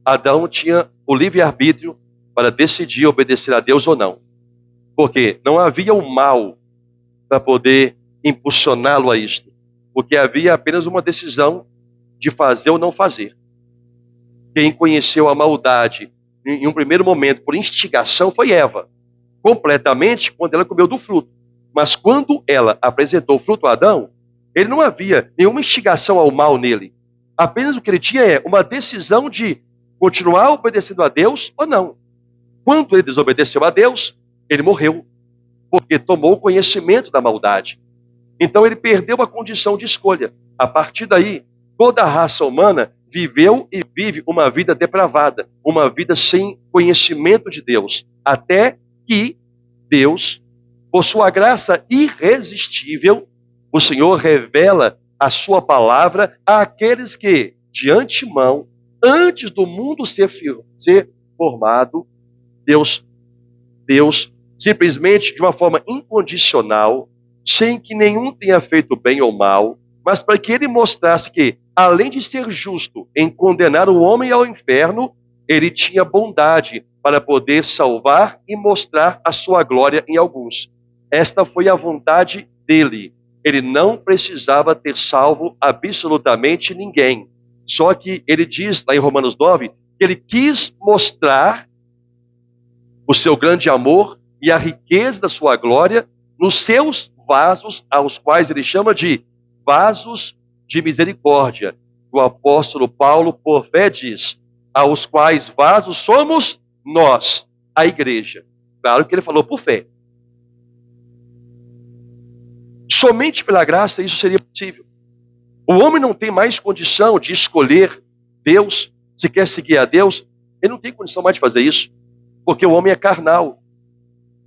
Adão tinha o livre-arbítrio para decidir obedecer a Deus ou não. Porque não havia o mal para poder impulsioná-lo a isto. Porque havia apenas uma decisão de fazer ou não fazer. Quem conheceu a maldade em um primeiro momento por instigação foi Eva. Completamente quando ela comeu do fruto. Mas quando ela apresentou o fruto a Adão, Ele não havia nenhuma instigação ao mal nele. Apenas o que ele tinha é uma decisão de continuar obedecendo a Deus ou não. Quando ele desobedeceu a Deus, ele morreu, porque tomou conhecimento da maldade. Então ele perdeu a condição de escolha. A partir daí, toda a raça humana viveu e vive uma vida depravada, uma vida sem conhecimento de Deus, até que Deus, por sua graça irresistível, o Senhor revela a sua palavra àqueles que, de antemão, antes do mundo ser formado, Deus simplesmente, de uma forma incondicional, sem que nenhum tenha feito bem ou mal, mas para que ele mostrasse que, além de ser justo em condenar o homem ao inferno, ele tinha bondade para poder salvar e mostrar a sua glória em alguns. Esta foi a vontade dele. Ele não precisava ter salvo absolutamente ninguém. Só que ele diz lá em Romanos 9 que ele quis mostrar o seu grande amor e a riqueza da sua glória nos seus vasos, aos quais ele chama de vasos de misericórdia. O apóstolo Paulo, por fé, diz, aos quais vasos somos nós, a igreja. Claro que ele falou por fé. Somente pela graça isso seria possível. O homem não tem mais condição de escolher Deus, se quer seguir a Deus, ele não tem condição mais de fazer isso, porque o homem é carnal.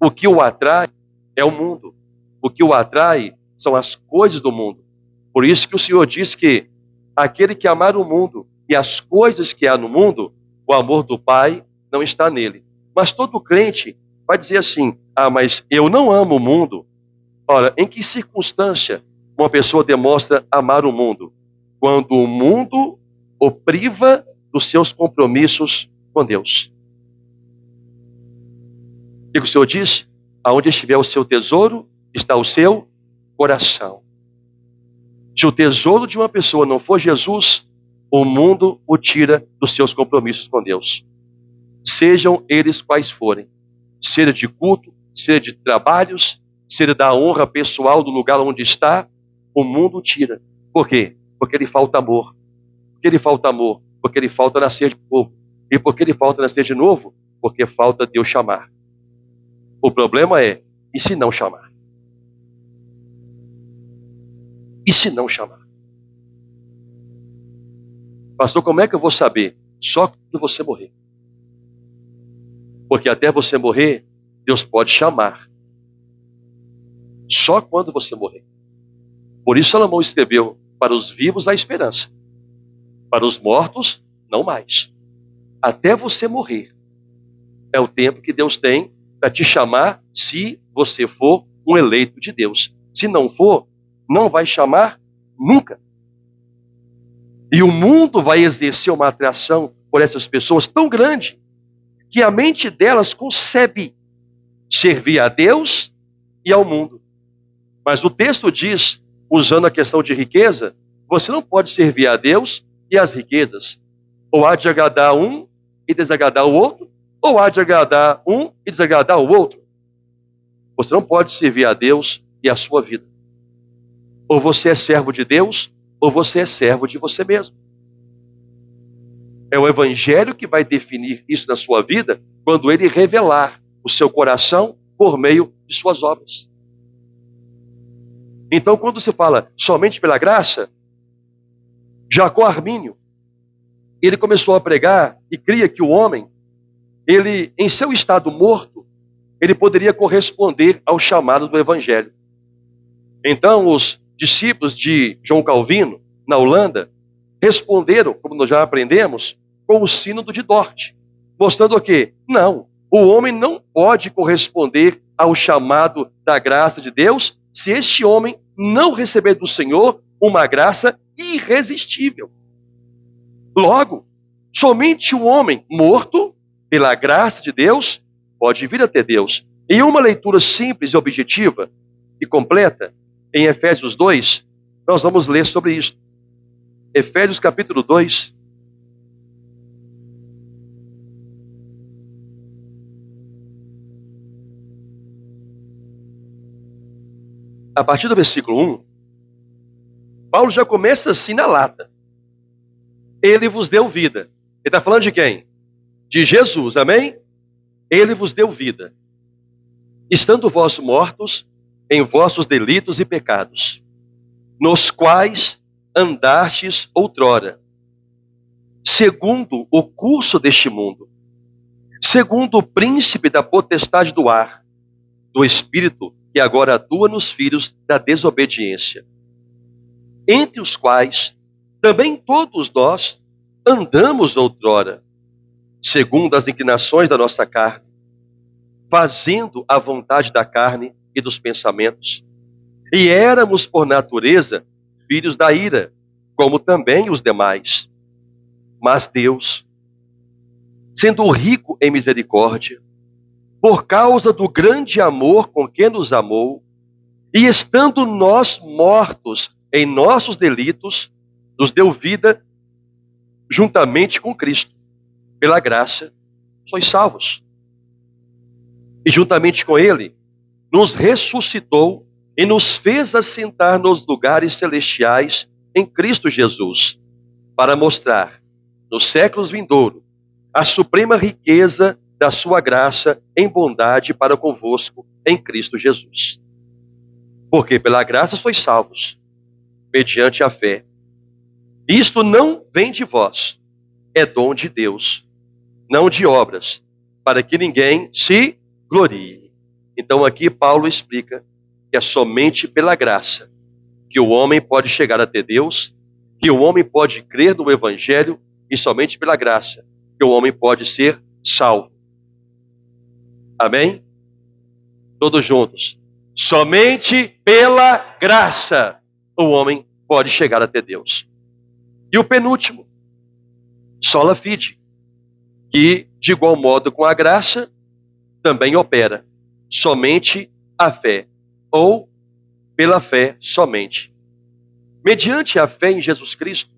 O que o atrai é o mundo. O que o atrai são as coisas do mundo. Por isso que o Senhor diz que aquele que amar o mundo e as coisas que há no mundo, o amor do Pai não está nele. Mas todo crente vai dizer assim, mas eu não amo o mundo. Ora, em que circunstância uma pessoa demonstra amar o mundo? Quando o mundo o priva dos seus compromissos com Deus. O que o Senhor diz? Aonde estiver o seu tesouro, está o seu coração. Se o tesouro de uma pessoa não for Jesus, o mundo o tira dos seus compromissos com Deus. Sejam eles quais forem. Seja de culto, seja de trabalhos, seja da honra pessoal do lugar onde está, o mundo tira. Por quê? Porque lhe falta amor. Por que lhe falta amor? Porque lhe falta nascer de novo. E por que lhe falta nascer de novo? Porque falta Deus chamar. O problema é, e se não chamar? E se não chamar? Pastor, como é que eu vou saber? Só quando você morrer. Porque até você morrer, Deus pode chamar. Só quando você morrer. Por isso Salomão escreveu, para os vivos há esperança. Para os mortos, não mais. Até você morrer. É o tempo que Deus tem para te chamar se você for um eleito de Deus. Se não for, não vai chamar nunca. E o mundo vai exercer uma atração por essas pessoas tão grande que a mente delas concebe servir a Deus e ao mundo. Mas o texto diz, usando a questão de riqueza, você não pode servir a Deus e as riquezas. Ou há de agradar um e desagradar o outro, ou há de agradar um e desagradar o outro. Você não pode servir a Deus e a sua vida. Ou você é servo de Deus, ou você é servo de você mesmo. É o Evangelho que vai definir isso na sua vida quando ele revelar o seu coração por meio de suas obras. Então, quando se fala somente pela graça, Jacó Armínio, ele começou a pregar e cria que o homem, ele, em seu estado morto, ele poderia corresponder ao chamado do Evangelho. Então, os discípulos de João Calvino, na Holanda, responderam, como nós já aprendemos, com o sínodo de Dort, mostrando o quê? Não, o homem não pode corresponder ao chamado da graça de Deus se este homem não receber do Senhor uma graça irresistível. Logo, somente o homem morto, pela graça de Deus, pode vir até Deus. Em uma leitura simples e objetiva e completa, em Efésios 2, nós vamos ler sobre isso. Efésios capítulo 2. A partir do versículo 1, Paulo já começa assim na lata. Ele vos deu vida. Ele está falando de quem? De Jesus, amém? Ele vos deu vida. Estando vós mortos em vossos delitos e pecados, nos quais andastes outrora, segundo o curso deste mundo, segundo o príncipe da potestade do ar, do espírito que agora atua nos filhos da desobediência, entre os quais também todos nós andamos outrora, segundo as inclinações da nossa carne, fazendo a vontade da carne e dos pensamentos. E éramos, por natureza, filhos da ira, como também os demais. Mas Deus, sendo rico em misericórdia, por causa do grande amor com que nos amou, e estando nós mortos em nossos delitos, nos deu vida juntamente com Cristo. Pela graça, sois salvos. E juntamente com Ele, nos ressuscitou e nos fez assentar nos lugares celestiais em Cristo Jesus, para mostrar, nos séculos vindouros, a suprema riqueza da sua graça em bondade para convosco em Cristo Jesus. Porque pela graça sois salvos, mediante a fé. Isto não vem de vós, é dom de Deus, não de obras, para que ninguém se glorie. Então aqui Paulo explica que é somente pela graça que o homem pode chegar até Deus, que o homem pode crer no Evangelho, e somente pela graça que o homem pode ser salvo. Amém? Todos juntos. Somente pela graça o homem pode chegar até Deus. E o penúltimo, sola fide, que de igual modo com a graça também opera somente a fé, ou pela fé somente. Mediante a fé em Jesus Cristo,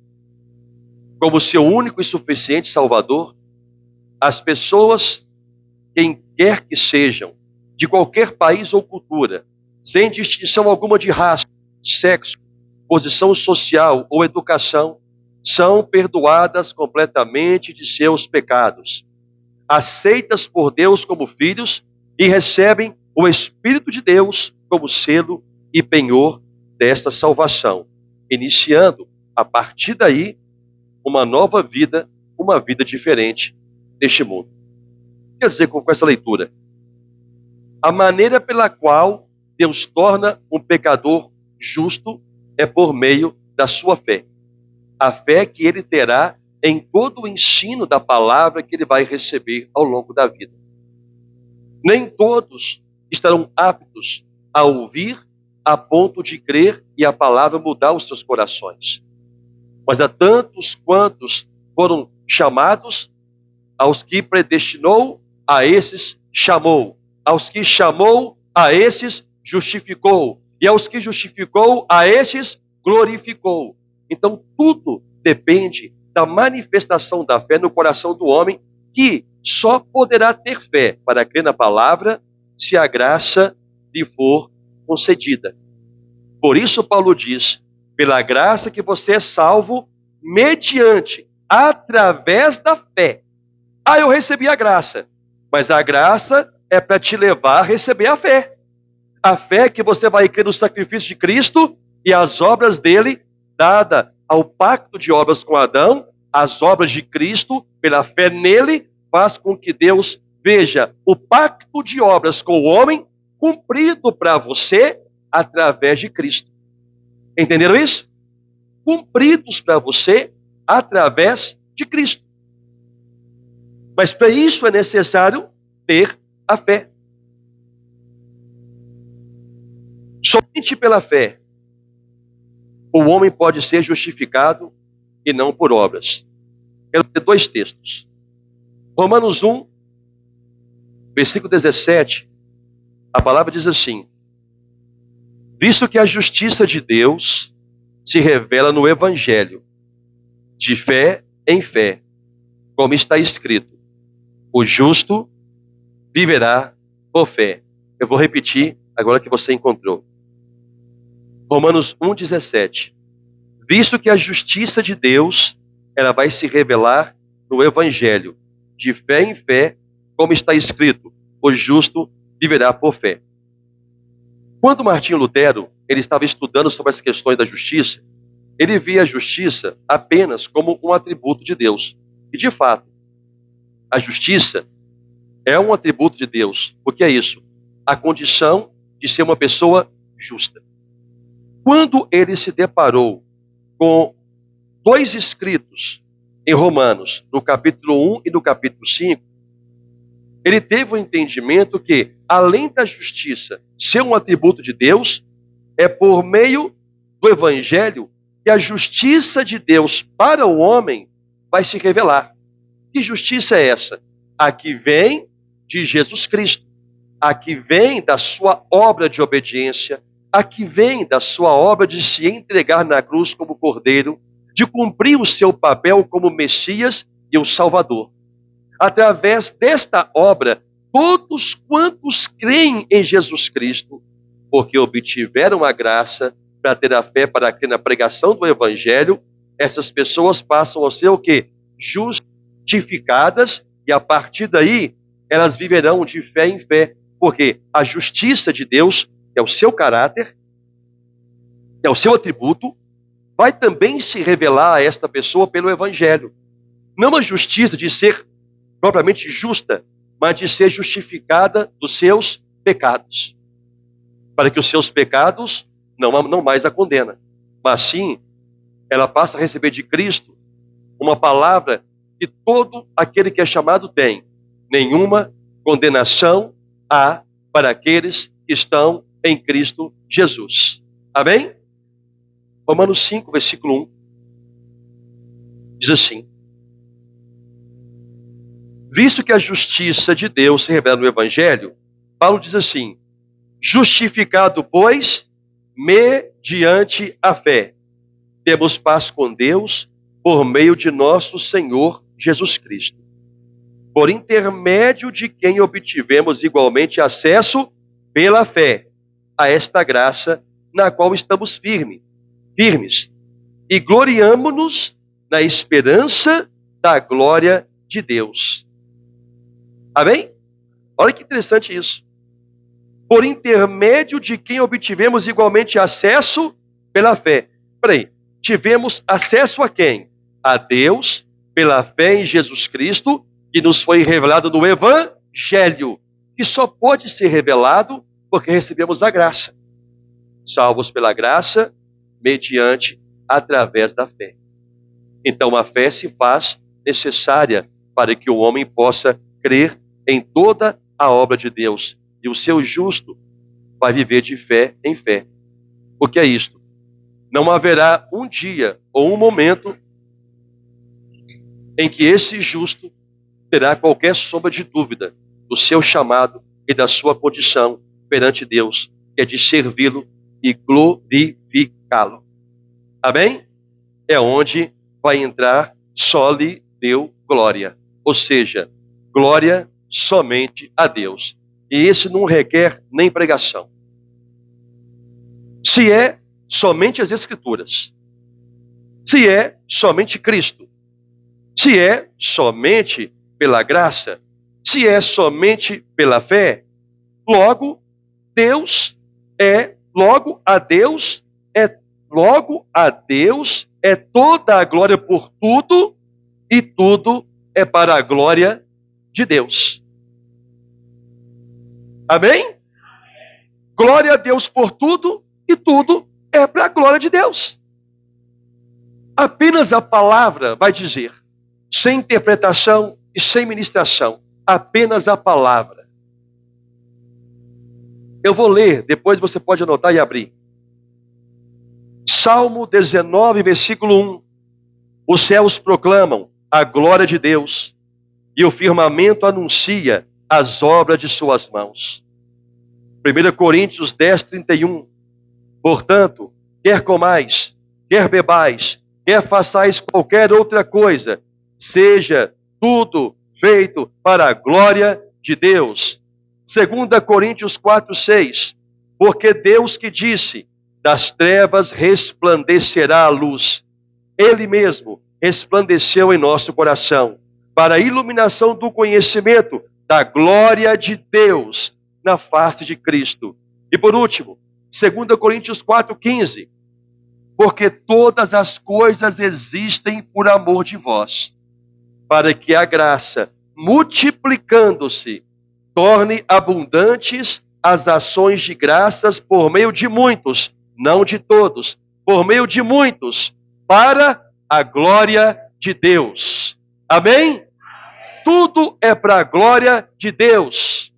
como seu único e suficiente Salvador, as pessoas, quem quer que sejam, de qualquer país ou cultura, sem distinção alguma de raça, sexo, posição social ou educação, são perdoadas completamente de seus pecados, aceitas por Deus como filhos e recebem o Espírito de Deus como selo e penhor desta salvação, iniciando, a partir daí, uma nova vida, uma vida diferente deste mundo. Quer dizer, com essa leitura, a maneira pela qual Deus torna um pecador justo é por meio da sua fé. A fé que ele terá em todo o ensino da palavra que ele vai receber ao longo da vida. Nem todos estarão aptos a ouvir a ponto de crer e a palavra mudar os seus corações. Mas a tantos quantos foram chamados, aos que predestinou, a esses chamou. Aos que chamou, a esses justificou. E aos que justificou, a estes glorificou. Então tudo depende da manifestação da fé no coração do homem, que só poderá ter fé para crer na palavra se a graça lhe for concedida. Por isso Paulo diz, pela graça que você é salvo, mediante, através da fé. Ah, eu recebi a graça, mas a graça é para te levar a receber a fé. A fé que você vai crer no sacrifício de Cristo e as obras dele, dada ao pacto de obras com Adão, as obras de Cristo, pela fé nele, faz com que Deus veja o pacto de obras com o homem cumprido para você através de Cristo. Entenderam isso? Cumpridos para você através de Cristo. Mas para isso é necessário ter a fé. Somente pela fé o homem pode ser justificado e não por obras. Quero ter dois textos. Romanos 1, versículo 17, a palavra diz assim: visto que a justiça de Deus se revela no Evangelho, de fé em fé, como está escrito, o justo viverá por fé. Eu vou repetir agora que você encontrou. Romanos 1,17. Visto que a justiça de Deus, ela vai se revelar no Evangelho, de fé em fé, como está escrito, o justo viverá por fé. Quando Martinho Lutero ele estava estudando sobre as questões da justiça, ele via a justiça apenas como um atributo de Deus. E, de fato, a justiça é um atributo de Deus. O que é isso? A condição de ser uma pessoa justa. Quando ele se deparou com dois escritos em Romanos, no capítulo 1 e no capítulo 5, ele teve o entendimento que, além da justiça ser um atributo de Deus, é por meio do Evangelho que a justiça de Deus para o homem vai se revelar. Que justiça é essa? A que vem de Jesus Cristo, a que vem da sua obra de obediência, a que vem da sua obra de se entregar na cruz como cordeiro, de cumprir o seu papel como Messias e o Salvador. Através desta obra, todos quantos creem em Jesus Cristo, porque obtiveram a graça para ter a fé para crer na pregação do Evangelho, essas pessoas passam a ser o quê? Justificadas, e a partir daí, elas viverão de fé em fé, porque a justiça de Deus, que é o seu caráter, que é o seu atributo, vai também se revelar a esta pessoa pelo Evangelho. Não a justiça de ser propriamente justa, mas de ser justificada dos seus pecados. Para que os seus pecados não mais a condenam. Mas sim, ela passa a receber de Cristo uma palavra que todo aquele que é chamado tem. Nenhuma condenação há para aqueles que estão em Cristo Jesus. Amém? Romanos 5, versículo 1. Diz assim: visto que a justiça de Deus se revela no Evangelho, Paulo diz assim: justificado, pois, mediante a fé, temos paz com Deus por meio de nosso Senhor Jesus Cristo, por intermédio de quem obtivemos igualmente acesso pela fé a esta graça na qual estamos firmes, e gloriamo-nos na esperança da glória de Deus. Amém? Olha que interessante isso. Por intermédio de quem obtivemos igualmente acesso pela fé. Peraí, tivemos acesso a quem? A Deus, pela fé em Jesus Cristo, que nos foi revelado no Evangelho, que só pode ser revelado porque recebemos a graça. Salvos pela graça, mediante, através da fé. Então a fé se faz necessária para que o homem possa crer em toda a obra de Deus. E o seu justo vai viver de fé em fé. O que é isto? Não haverá um dia ou um momento em que esse justo terá qualquer sombra de dúvida do seu chamado e da sua condição perante Deus, que é de servi-lo e glorificá-lo. Amém? É onde vai entrar só lhe deu glória. Ou seja, glória somente a Deus. E esse não requer nem pregação. Se é somente as Escrituras, se é somente Cristo, se é somente pela graça, se é somente pela fé, logo a Deus é toda a glória por tudo, e tudo é para a glória de Deus. Amém? Glória a Deus por tudo, e tudo é para a glória de Deus. Apenas a palavra vai dizer, sem interpretação e sem ministração, apenas a palavra. Eu vou ler, depois você pode anotar e abrir. Salmo 19, versículo 1. Os céus proclamam a glória de Deus, e o firmamento anuncia as obras de suas mãos. 1 Coríntios 10, 31. Portanto, quer comais, quer bebais, quer façais qualquer outra coisa, seja tudo feito para a glória de Deus. 2 Coríntios 4, 6. Porque Deus que disse, das trevas resplandecerá a luz. Ele mesmo resplandeceu em nosso coração, para a iluminação do conhecimento da glória de Deus na face de Cristo. E por último, 2 Coríntios 4,15, porque todas as coisas existem por amor de vós, para que a graça, multiplicando-se, torne abundantes as ações de graças por meio de muitos, não de todos, por meio de muitos, para a glória de Deus. Amém? Tudo é para a glória de Deus.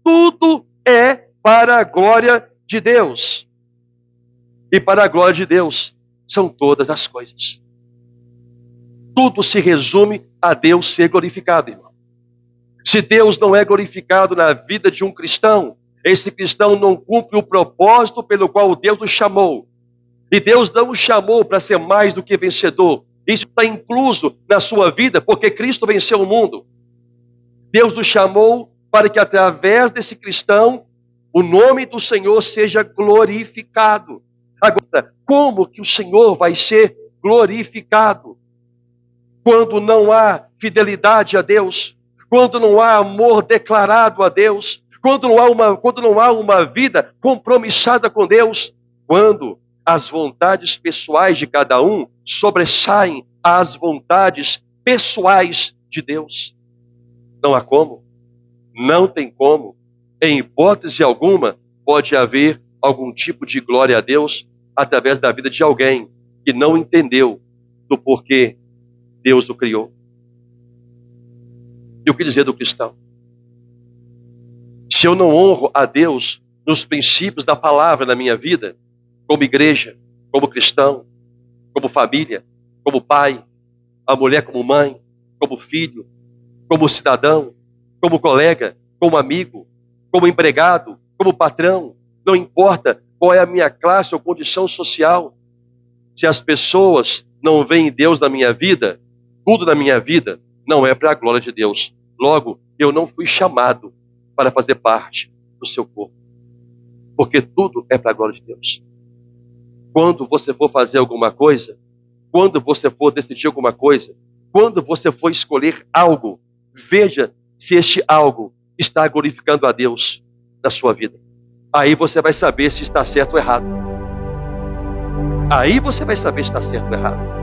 Tudo é para a glória de Deus. E para a glória de Deus são todas as coisas. Tudo se resume a Deus ser glorificado, irmão. Se Deus não é glorificado na vida de um cristão, esse cristão não cumpre o propósito pelo qual Deus o chamou. E Deus não o chamou para ser mais do que vencedor. Isso está incluso na sua vida, porque Cristo venceu o mundo. Deus o chamou para que através desse cristão, o nome do Senhor seja glorificado. Agora, como que o Senhor vai ser glorificado? Quando não há fidelidade a Deus, quando não há amor declarado a Deus, quando não há uma vida compromissada com Deus, quando as vontades pessoais de cada um sobressaem às vontades pessoais de Deus. Não há como, não tem como, em hipótese alguma, pode haver algum tipo de glória a Deus através da vida de alguém que não entendeu do porquê Deus o criou. E o que dizer do cristão? Se eu não honro a Deus nos princípios da palavra na minha vida, como igreja, como cristão, como família, como pai, a mulher como mãe, como filho, como cidadão, como colega, como amigo, como empregado, como patrão, não importa qual é a minha classe ou condição social, se as pessoas não veem Deus na minha vida, tudo na minha vida não é para a glória de Deus. Logo, eu não fui chamado para fazer parte do seu corpo, porque tudo é para a glória de Deus. Quando você for fazer alguma coisa, quando você for decidir alguma coisa, quando você for escolher algo, veja se este algo está glorificando a Deus na sua vida. Aí você vai saber se está certo ou errado. Aí você vai saber se está certo ou errado.